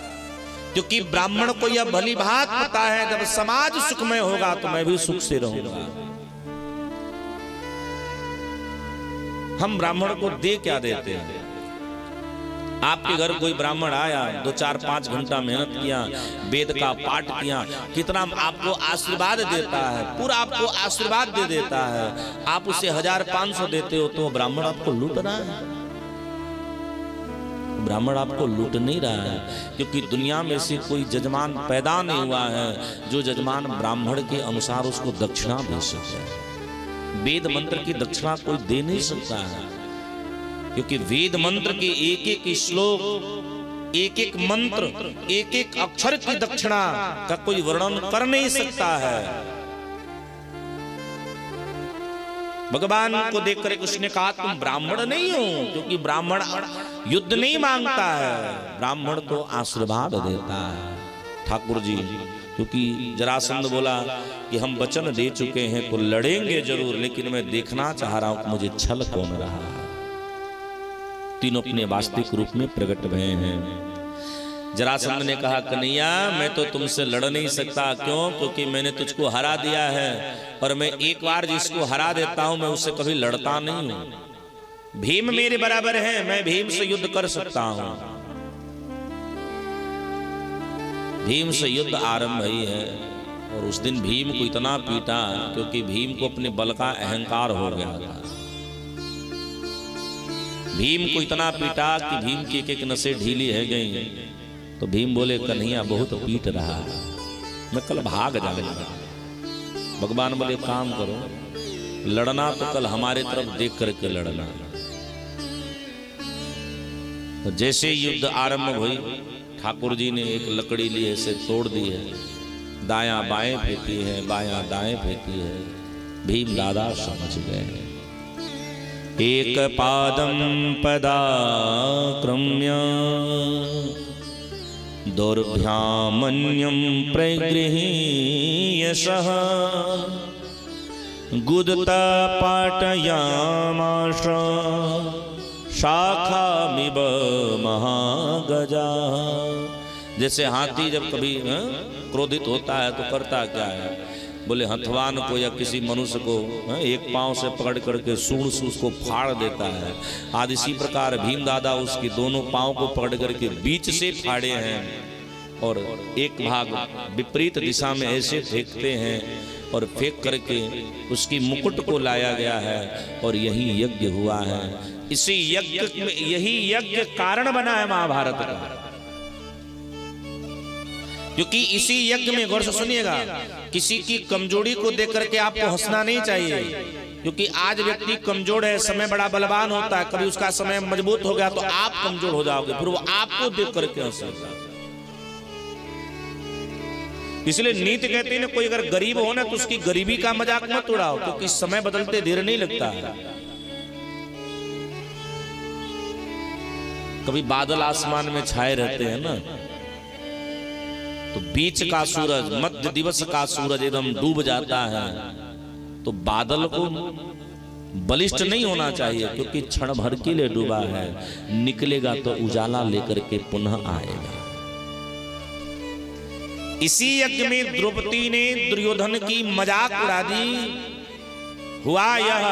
क्योंकि ब्राह्मण को यह भली भात पता है जब समाज सुखमय होगा तो मैं भी सुख से रहूंगा। हम ब्राह्मण को दे क्या देते हैं? आपके घर कोई ब्राह्मण आया, 2-4-5 घंटा मेहनत किया, वेद का पाठ किया, कितना आपको आशीर्वाद देता है, पूरा आपको आशीर्वाद दे देता है। आप उसे 1000-500 देते हो तो ब्राह्मण आपको लूट रहा है। ब्राह्मण आपको लूट नहीं रहा है, क्योंकि दुनिया में से कोई जजमान पैदा नहीं हुआ है जो जजमान ब्राह्मण के अनुसार उसको दक्षिणा दे सके। वेद मंत्र की दक्षिणा कोई दे नहीं सकता है, क्योंकि वेद मंत्र के एक एक श्लोक, एक एक मंत्र, एक एक अक्षर की दक्षिणा का कोई वर्णन कर नहीं सकता है। भगवान को देखकर उसने कहा तुम ब्राह्मण नहीं हो, क्योंकि ब्राह्मण युद्ध नहीं मांगता है, ब्राह्मण तो आशीर्वाद देता है। ठाकुर जी, क्योंकि जरासंध बोला कि हम वचन दे चुके हैं तो लड़ेंगे जरूर, लेकिन मैं देखना चाह रहा हूं कि मुझे छल कौन रहा है। तीनों अपने वास्तविक रूप में प्रकट भय हैं। जरासंध ने कहा कन्हैया मैं तो तुमसे लड़ नहीं सकता, क्यों? क्योंकि मैंने तुझको हरा दिया है, और मैं एक बार जिसको हरा देता हूं मैं उससे कभी लड़ता नहीं हूं। भीम मेरे बराबर है, मैं भीम से युद्ध कर सकता हूं। भीम से युद्ध आरंभ ही है, और उस दिन भीम को इतना पीटा क्योंकि भीम को अपने बल का अहंकार हो गया था। भीम को इतना पीटा कि भीम की एक एक नसें ढीली है गई। तो भीम बोले कन्हैया बहुत पीट रहा है, मैं कल भाग जाऊंगा। भगवान बोले काम करो, लड़ना तो कल हमारे तरफ देख करके लड़ना। तो जैसे युद्ध आरंभ हुई, ठाकुर जी ने एक लकड़ी ली ऐसे तोड़ दी है, दायां बाएं फेंकी है, बायां दाएं फेंकी है। भीम दादा समझ गए। एक पादम पदाक्रम्य दौर्भ्यामन्यं प्रगृह्य सः गुदता पाटयामाश शाखामिव महागजा। जैसे हाथी जब कभी क्रोधित होता है तो करता क्या है, बोले हथवान को या किसी मनुष्य को एक पांव से पकड़ करके सूंड से उसको फाड़ देता है। आज इसी प्रकार भीम दादा उसकी दोनों पांव को पकड़ करके बीच से फाड़े हैं, और एक भाग विपरीत दिशा में ऐसे फेंकते हैं, और फेंक करके उसकी मुकुट को लाया गया है, और यही यज्ञ हुआ है। इसी यज्ञ में, यही यज्ञ कारण बना है महाभारत का। क्योंकि इसी यज्ञ में, गौर से सुनिएगा, किसी की कमजोरी को देख करके आपको हंसना नहीं चाहिए, क्योंकि आज व्यक्ति कमजोर है, समय बड़ा बलवान होता है, कभी उसका समय मजबूत हो गया तो आप कमजोर हो जाओगे, फिर वो आपको देख करके हंसेगा। इसलिए नीति कहते हैं कोई अगर गरीब हो ना तो उसकी गरीबी का मजाक मत उड़ाओ, क्योंकि समय बदलते देर नहीं लगता है। कभी बादल आसमान में छाए रहते हैं ना, तो बीच का सूरज, मध्य दिवस का सूरज एकदम डूब जाता है, तो बादल को बलिष्ठ नहीं होना चाहिए, क्योंकि क्षण भर के लिए डूबा है, निकलेगा तो उजाला लेकर के पुनः आएगा। इसी यज्ञ में द्रौपदी ने दुर्योधन की मजाक उड़ा दी। हुआ यह,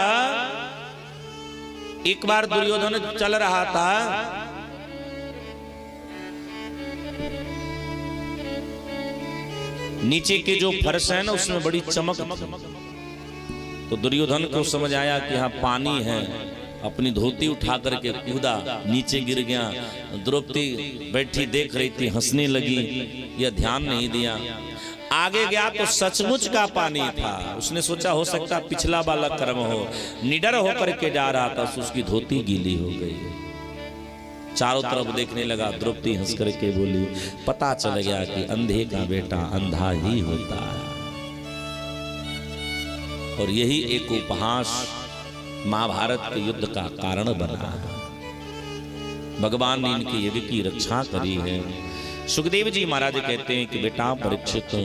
एक बार दुर्योधन चल रहा था, नीचे के जो फर्श है ना उसमें बड़ी चमक थी, तो दुर्योधन को समझ आया कि यहाँ पानी है, अपनी धोती उठा करके कूदा, नीचे गिर गया। द्रौपदी बैठी देख रही थी, हंसने लगी, यह ध्यान नहीं दिया। आगे गया तो सचमुच का पानी था। उसने सोचा हो सकता पिछला वाला कर्म हो, निडर होकर के जा रहा था, उसकी धोती गीली हो गई। चारों तरफ देखने लगा, द्रौपदी हंस करके बोली, पता चल गया कि अंधे का बेटा अंधा ही होता है। और यही एक उपहास महाभारत के युद्ध का कारण बना है। भगवान ने इनके यज्ञ की रक्षा करी है। सुखदेव जी महाराज कहते हैं कि बेटा परीक्षित,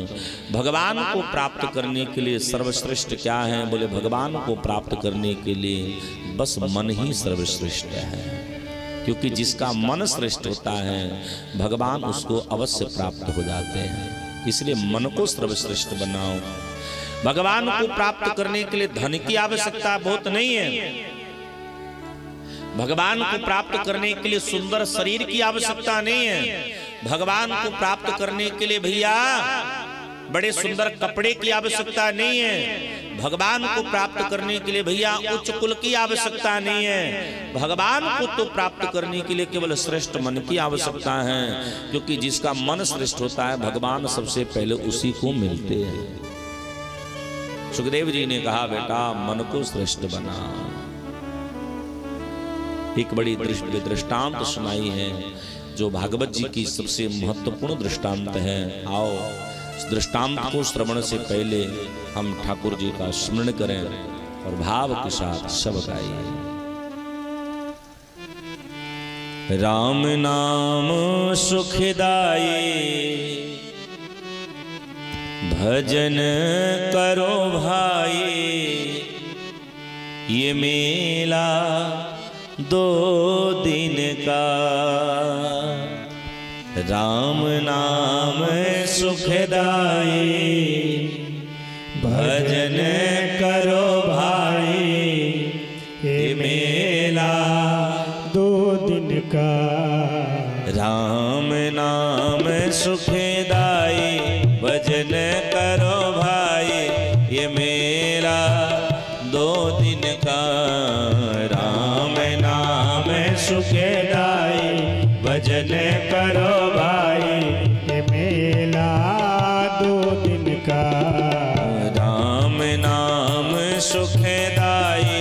भगवान को प्राप्त करने के लिए सर्वश्रेष्ठ क्या है? बोले भगवान को प्राप्त करने के लिए बस मन ही सर्वश्रेष्ठ है, क्योंकि जिसका मन श्रेष्ठ होता है भगवान उसको अवश्य प्राप्त हो जाते हैं। इसलिए मन को सर्वश्रेष्ठ बनाओ। भगवान को प्राप्त करने के लिए धन की आवश्यकता बहुत नहीं है, भगवान को प्राप्त करने के लिए सुंदर शरीर की आवश्यकता नहीं है, भगवान को प्राप्त करने के लिए भैया बड़े सुंदर कपड़े की आवश्यकता नहीं है, भगवान को प्राप्त करने के लिए भैया उच्च कुल की आवश्यकता नहीं है। भगवान को तो प्राप्त करने के लिए केवल श्रेष्ठ मन की आवश्यकता है, क्योंकि जिसका मन श्रेष्ठ होता है भगवान सबसे पहले उसी को मिलते हैं। सुखदेव जी ने कहा बेटा मन को श्रेष्ठ बना। एक बड़ी दृष्टांत सुनाई है। जो भागवत जी की सबसे महत्वपूर्ण दृष्टांत है। आओ इस दृष्टांत को श्रवण से पहले हम ठाकुर जी का स्मरण करें और भाव के साथ सब गाइए। राम नाम सुखदाई भजन करो भाई, ये मेला 2 दिन का। राम नाम सुखदाई भजन करो भाई, ये मेला 2 दिन का। राम नाम सुखदाई भजन करो भाई, ये मेला 2 दिन का। राम नाम सुखदाई भजन करो भाई, ये मेला 2 दिन का। राम नाम सुखदाई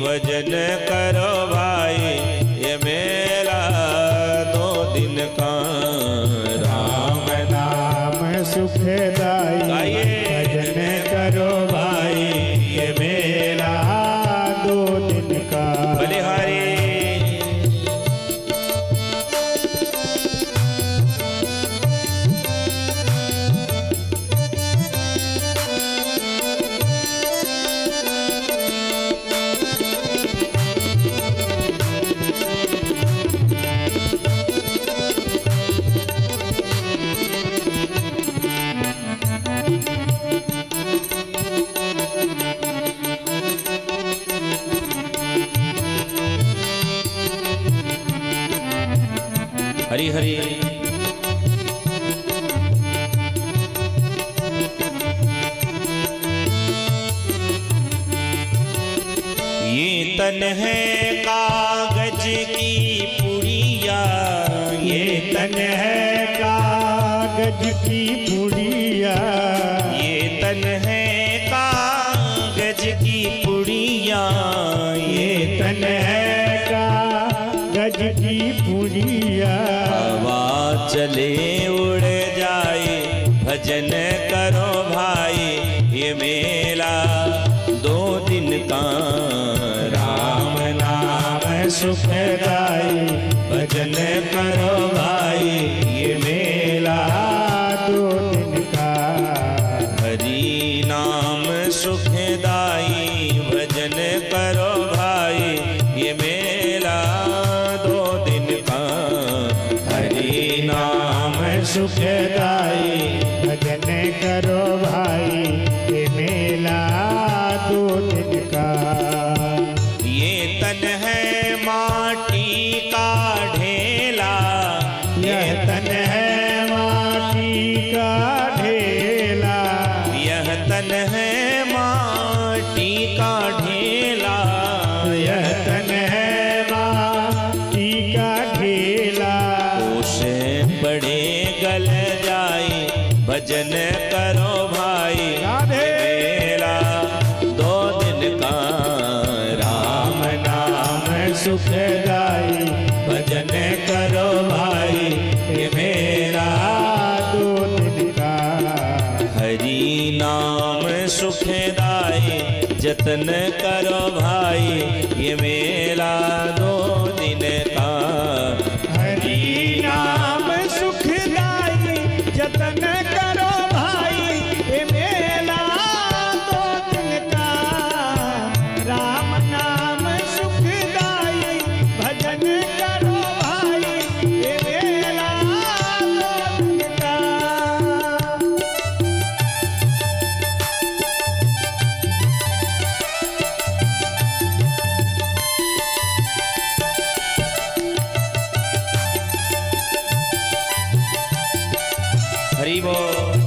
भजन करो भाई, ये मेला 2 दिन का। राम नाम सुखदाई भजन करो भाई, ये मेला 2 दिन का। बलिहारी हरि हरि। ये तन है कागज की पुड़िया, ये तन है कागज की पुड़िया, ये तन है कागज की पुड़िया, ये तन है कागज की पुड़िया। हवा चले उड़ जाए भजन करो भाई, ये मेला 2 दिन का। राम नाम सुखदाई भजन करो भाई, ये मेला 2 दिन का। हरि नाम सुखदाई भजन करो भाई, ये मेला 2 दिन का। हरि नाम सुखदाई भजन करो भाई, ये मेला 2 दिन का। ये तन है माटी का ढेला, यह तन है माटी का ढेला, यह तन है माटी का ढेला, यह तन है माटी का ढेला। उसे बड़े गल जाए भजन करो भाई, राधे। मेला 2 दिन का। राम नाम सुखदाई भजन करो भाई, ये मेरा 2 दिन का। हरि नाम सुखदाई जतन करो भाई, ये मेला 2 दिन का। हरि नाम सुखदाई जतन करो भाई, ये मेला 2 दिन का। राम नाम सुखदाई भजन करो भाई, ये मेला 2 दिन का। हरि बोल।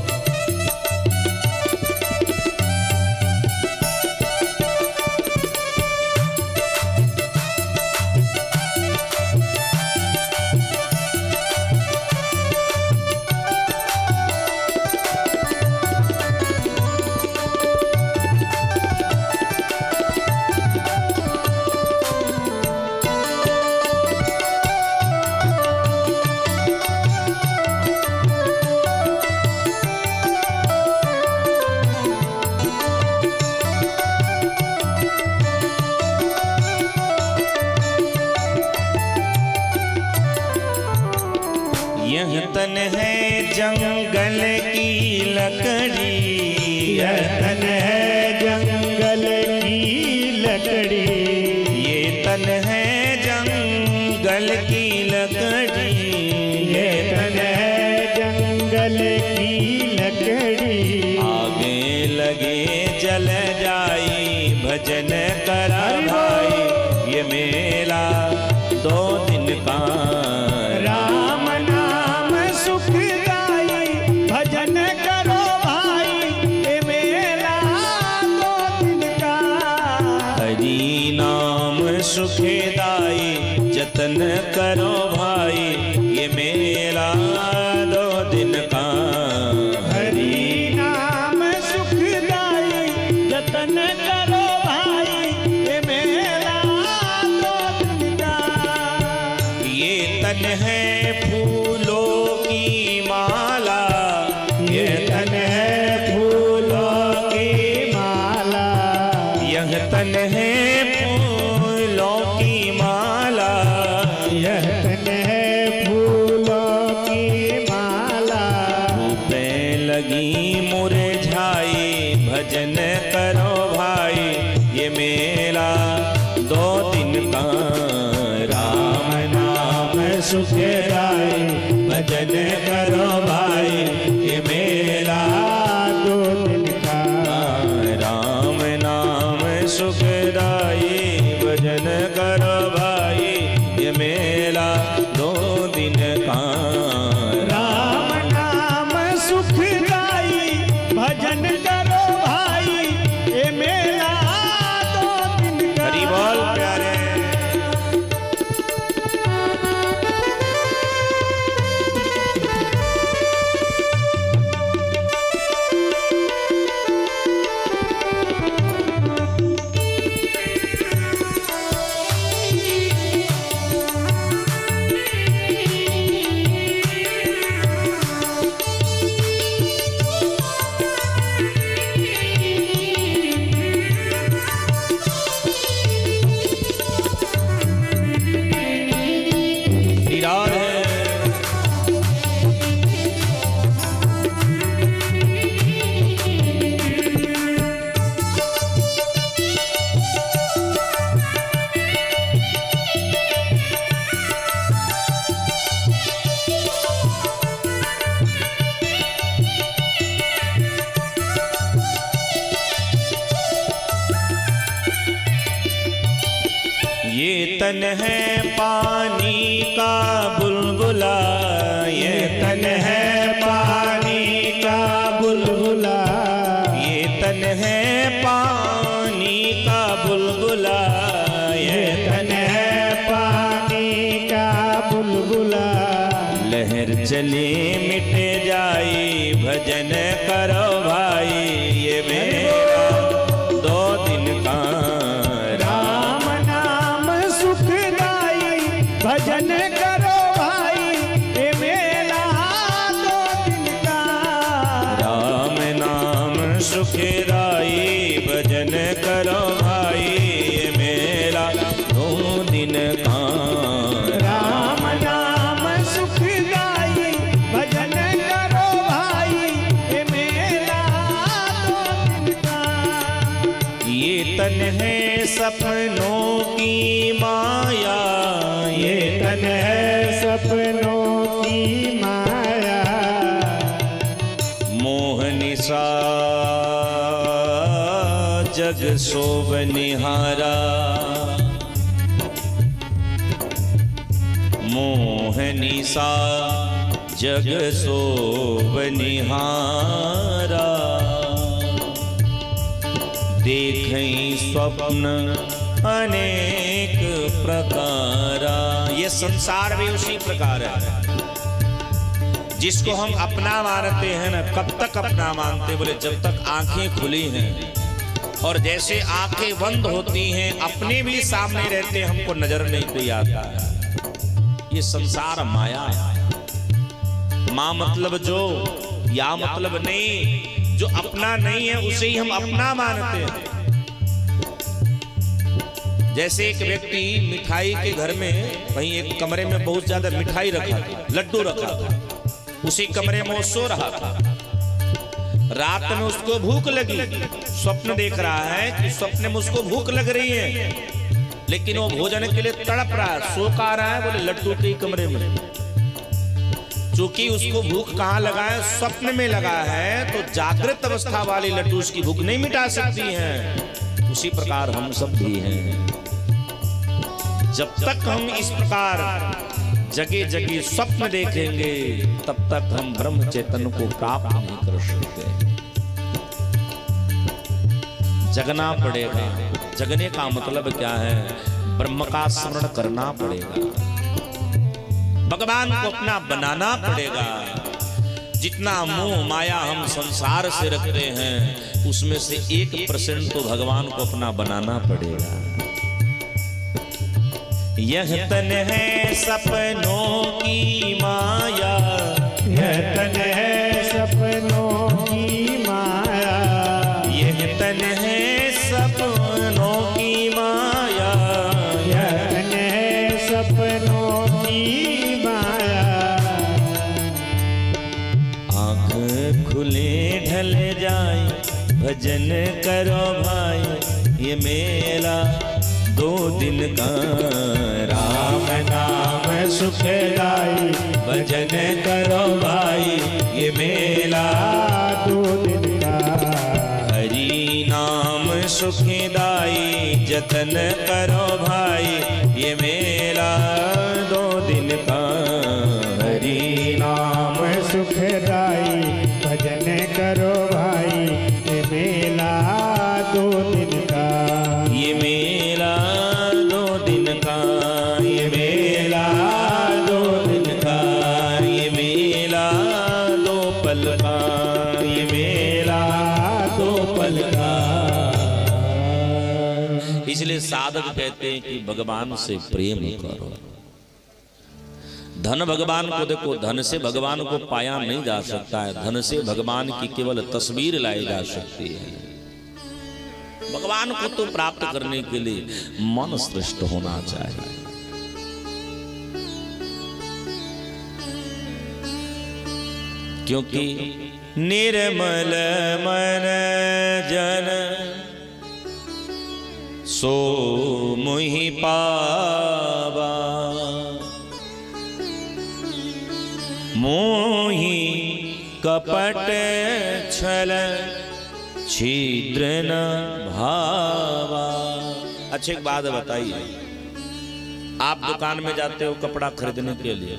तन है जंगल की लकड़ी, यह तन है जंगल की लकड़ी, ये तन है जंगल की लकड़ी, ये तन है जंगल की लकड़ी। आगे लगे जल जाई भजन करा भाई, ये मेला 2 दिन का। राम नाम सुखदाई भजन करो भाई, ये मेला 2 दिन का। हरि नाम सुखदाई जतन करो भाई, ये मेला 2 दिन का। हरि नाम सुखदाई जतन करो भाई, ये मेला 2 दिन का। ये तन है फूलों की माला, ये तन है फूलों की माला, यह तन है फूलों की माला, यह तन है फूलों की माला। पे लगी मुरझाई भजन करो भाई, ये मेला 2 दिन का। राम नाम सुखदाई भजन करो भाई, ये मेला 2 दिन का। राम नाम सुखदाई भजन करो भाई, ये मेला 2 दिन का। राम नाम सुखदाई भजन करो भाई, ये मेला 2 दिन का। हरि बोल प्यारे। हीरार है ये तन है पानी का बुलबुला, ये तन है पानी का बुलबुला, ये तन है पानी का बुलबुला, ये तन है पानी का बुलबुला। लहर चले मिट जाई भजन करो भाई, ये मेरा 2 दिन का। राम नाम सुखदाई भजन करो भाई, ये मेला 2 दिन का। राम नाम सुखदाई भजन करो भाई, ये मेरा 2 दिन का। राम नाम सुखदाई भजन करो भाई, ये मेला 2 दिन का। ये तन है सपनों की माया, ये तन है सपनों की माया, मोहनिसा जग शोभनिहारा, मोहनिसा जग शोभनिहारा। देखई स्वप्न अनेक प्रकारा। ये संसार भी उसी प्रकार है जिसको हम अपना मानते हैं ना। कब तक अपना मानते? बोले जब तक आंखें खुली हैं, और जैसे आंखें बंद होती हैं अपने भी सामने रहते हमको नजर नहीं कोई आता है। ये संसार माया है। माँ मतलब जो, या मतलब नहीं, जो अपना नहीं है उसे ही हम अपना मानते हैं। जैसे एक व्यक्ति मिठाई के घर में, वहीं एक कमरे में बहुत ज्यादा मिठाई रखा था, लड्डू रखा था, उसी कमरे में वो सो रहा था। रात में उसको भूख लगी, स्वप्न देख रहा है कि स्वप्न में उसको भूख लग रही है, लेकिन वो भोजन के लिए तड़प रहा है। सो कहाँ रहा है? बोले लट्टू के कमरे में। चूंकि उसको भूख कहाँ लगा है? स्वप्न में लगा है, तो जागृत अवस्था वाली लड्डू उसकी भूख नहीं मिटा सकती है। उसी प्रकार हम सब भी हैं। जब तक हम इस प्रकार जगह जगह स्वप्न देखेंगे, तब तक हम ब्रह्म चैतन्य को प्राप्त नहीं कर सकते। जगना पड़ेगा। जगने का मतलब क्या है? ब्रह्म का स्मरण करना पड़ेगा, भगवान को अपना बनाना पड़ेगा। जितना मोह माया हम संसार से रखते हैं, उसमें से 1% तो भगवान को अपना बनाना पड़ेगा। यह तन है सपनों की माया, यह तन है सपनों की माया, यह तन है सपनों की माया, यह तन है सपनों की माया। आँख खुले ढल जाए, भजन करो भाई, ये मेला 2 दिन का। राम नाम सुखदाई, भजन करो भाई, ये मेला 2 दिन का। हरि नाम सुखदाई, जतन करो भाई, ये मेला 2 दिन का। हरि नाम सुखदाई, भजन करो भाई, ये मेला 2 दिन का। ये मेला 2 दिन का, ये मेला 2 दिन का, ये मेला 2 पल का, ये मेला 2 पल का। इसलिए साधक कहते हैं कि भगवान से प्रेम करो। धन भगवान को देखो, धन से भगवान को पाया नहीं जा सकता है। धन से भगवान की केवल तस्वीर लाई जा सकती है। भगवान को तो प्राप्त करने के लिए मन श्रेष्ठ होना चाहिए। क्योंकि निर्मल मन जन सो मुहि पावा, मोहि कपट छल छिद्र न भावा। अच्छी एक बात बताइए, आप दुकान में जाते हो कपड़ा खरीदने के लिए,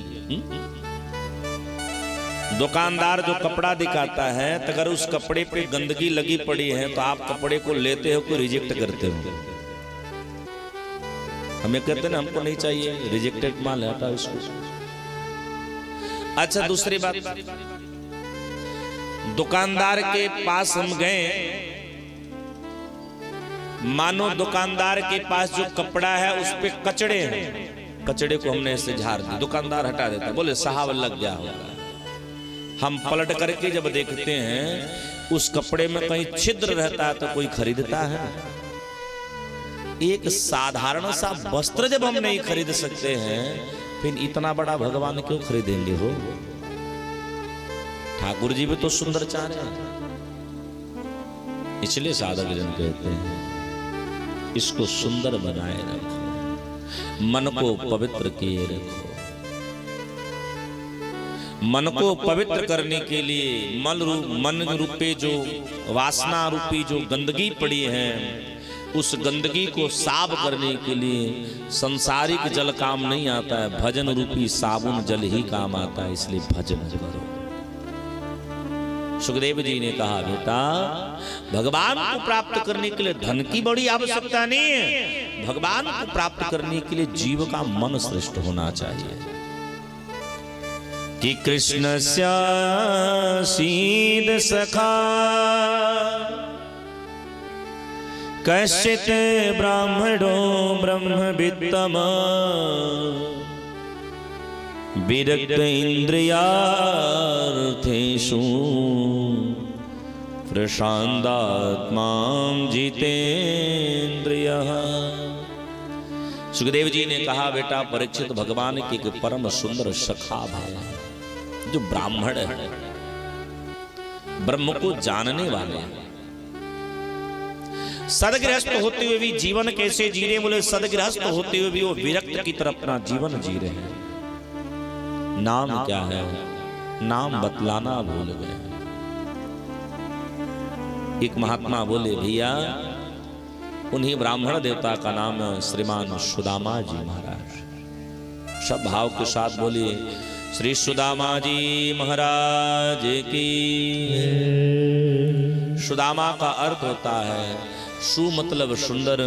दुकानदार जो कपड़ा दिखाता है, तो अगर उस कपड़े पे गंदगी लगी पड़ी है तो आप कपड़े को लेते हो कि रिजेक्ट करते हो? हमें कहते हैं ना, हमको नहीं चाहिए, रिजेक्टेड माल है, हटाओ इसको। अच्छा, दूसरी बात, दुकानदार के पास हम गए, मानो दुकानदार के पास जो कपड़ा है उस पे कचड़े हैं, कचड़े को हमने ऐसे झाड़ दिया, दुकानदार हटा देता, बोले साहब लग गया होगा। हम पलट करके जब देखते हैं उस कपड़े में कहीं छिद्र रहता है तो कोई खरीदता है? एक साधारण सा वस्त्र जब हम नहीं खरीद सकते हैं, फिर इतना बड़ा भगवान क्यों खरीदेंगे हो? ठाकुर जी भी तो सुंदर चाह रहे हैं। इसलिए साधक जन कहते हैं इसको सुंदर बनाए रखो, मन को पवित्र किए रखो। मन को पवित्र करने के लिए मन रूपे जो वासना रूपी जो गंदगी पड़ी है, उस गंदगी को साफ करने के लिए संसारिक जल काम नहीं आता है, भजन रूपी साबुन जल ही काम आता है। इसलिए भजन करो। सुखदेव जी ने कहा, बेटा भगवान को प्राप्त करने के लिए धन की बड़ी आवश्यकता नहीं है, भगवान को प्राप्त करने के लिए जीव का मन श्रेष्ठ होना चाहिए। कि कृष्ण सीद सखा कश्चित ब्राह्मणो ब्रह्मवित्तम विरक्त इंद्रियार्थेषु प्रशांतात्मा जितेन्द्रियः। सुखदेव जी ने कहा, बेटा परीक्षित भगवान की एक परम सुंदर सखा है, जो ब्राह्मण है, ब्रह्म को जानने वाले, सदगृहस्थ होते हुए भी जीवन कैसे जी रहे? बोले सदगृहस्थ होते हुए भी वो विरक्त की तरफ अपना जीवन जी रहे हैं। नाम क्या है? नाम बतलाना भूल गए। एक महात्मा बोले, भैया उन्हीं ब्राह्मण देवता का नाम है श्रीमान सुदामा जी महाराज। सब भाव के साथ बोले, श्री सुदामा जी महाराज की। सुदामा का अर्थ होता है सु मतलब सुंदर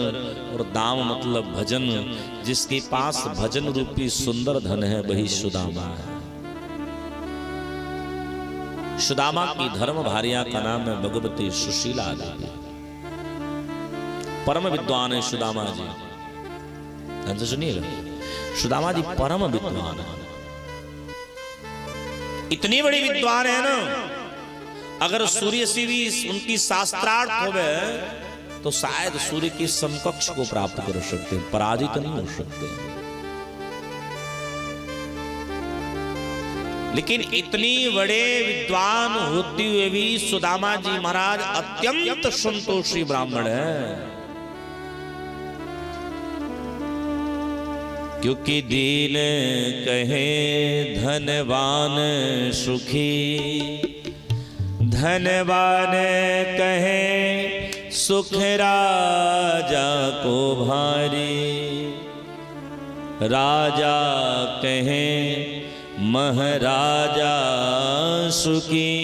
और दाम मतलब भजन। जिसके पास भजन रूपी सुंदर धन है वही सुदामा है। सुदामा की धर्म भार्या का नाम है भगवती सुशीला देवी। परम विद्वान है सुदामा जी। ध्यान से सुनिएगा, सुदामा जी परम विद्वान है। इतनी बड़ी विद्वान है ना, अगर सूर्य से भी उनकी शास्त्रार्थ होवे तो शायद सूर्य के समकक्ष को प्राप्त कर सकते, पराजित नहीं हो सकते। लेकिन इतनी बड़े विद्वान होते हुए भी सुदामा जी महाराज अत्यंत संतोषी ब्राह्मण है। क्योंकि दीन कहे धनवान सुखी, धनवान कहे सुख राजा को भारी, राजा कहे महाराजा सुखी,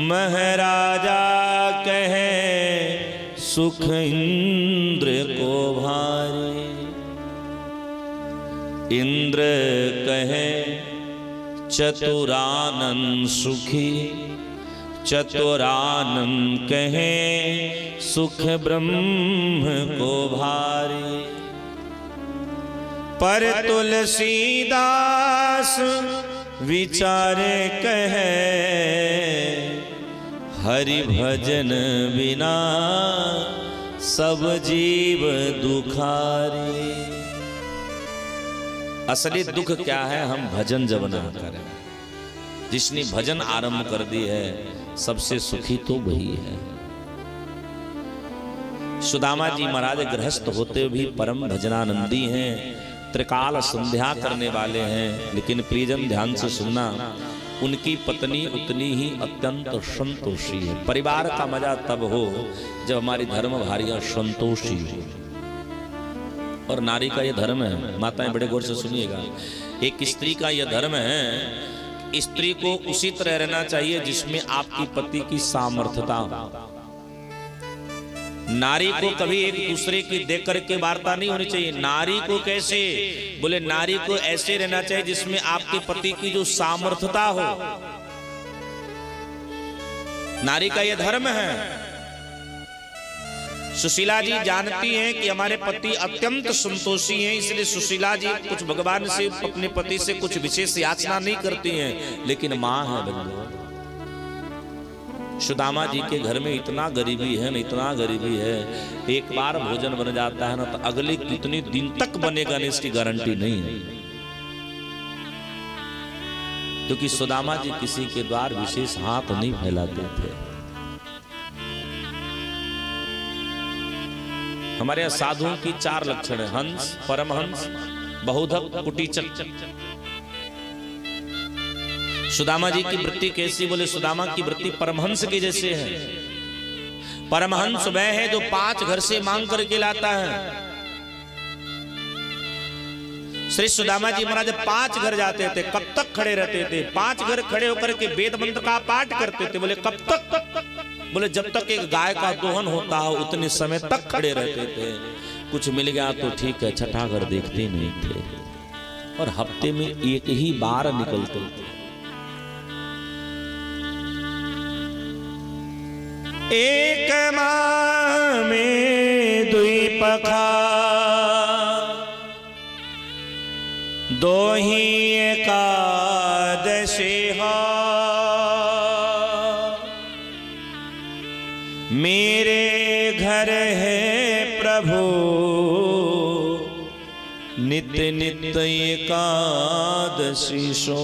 महाराजा कहे सुख इंद्र को भारी, इंद्र कहे चतुरानंद सुखी, चतुरानंद कहे सुख ब्रह्म को भारी। पर तुलसीदास विचारे कहे हरि भजन बिना सब जीव दुखारी। असली दुख क्या है? हम भजन जब ना करें। जिसने भजन आरंभ कर दी है सबसे सुखी तो वही है। सुदामा जी महाराज गृहस्थ होते भी परम भजनानंदी हैं, त्रिकाल संध्या करने वाले हैं। लेकिन प्रियजन ध्यान से सुनना, उनकी पत्नी उतनी ही अत्यंत संतोषी है। परिवार का मजा तब हो जब हमारी धर्म भारियां संतोषी हो। और नारी का यह धर्म है, माताएं बड़े गौर से सुनिएगा, एक स्त्री का यह धर्म है, स्त्री को उसी तरह रहना चाहिए जिसमें आपकी पति की सामर्थ्यता हो। नारी को कभी एक दूसरे की देख करके वार्ता नहीं होनी चाहिए। नारी को कैसे? बोले नारी को ऐसे रहना चाहिए जिसमें आपके पति की जो सामर्थ्यता हो। नारी का यह धर्म है। सुशीला जी जानती हैं कि हमारे पति अत्यंत संतोषी हैं, इसलिए सुशीला जी कुछ भगवान से अपने पति से कुछ विशेष याचना नहीं करती हैं, लेकिन मां है बंधु। सुदामा जी के घर में इतना गरीबी है ना, इतना गरीबी है, एक बार भोजन बन जाता है ना तो अगले कितने दिन तक बनेगा नहीं इसकी गारंटी नहीं है। क्योंकि सुदामा जी किसी के द्वार विशेष हाथ नहीं फैलाते थे। हमारे यहाँ साधुओं की 4 लक्षण है: हंस, परमहंस, बहुधक, कुटीचक। सुदामा जी की वृत्ति कैसी? बोले सुदामा की वृत्ति परमहंस के जैसे है। परमहंस वह है जो 5 घर से मांग करके लाता है। श्री सुदामा जी महाराज 5 घर जाते थे, कब तक खड़े रहते थे? 5 घर खड़े होकर के वेद मंत्र का पाठ करते थे। बोले कब तक? बोले जब तक एक गाय का दोहन होता हो उतने समय तक खड़े रहते थे। कुछ मिल गया तो ठीक है, छठा घर देखते नहीं थे। और हफ्ते में एक ही बार निकलते थे। एक माह में 2 पखा, 2 ही एकादशी हो। मेरे घर है प्रभु नित्य नित्य एकादशी सो।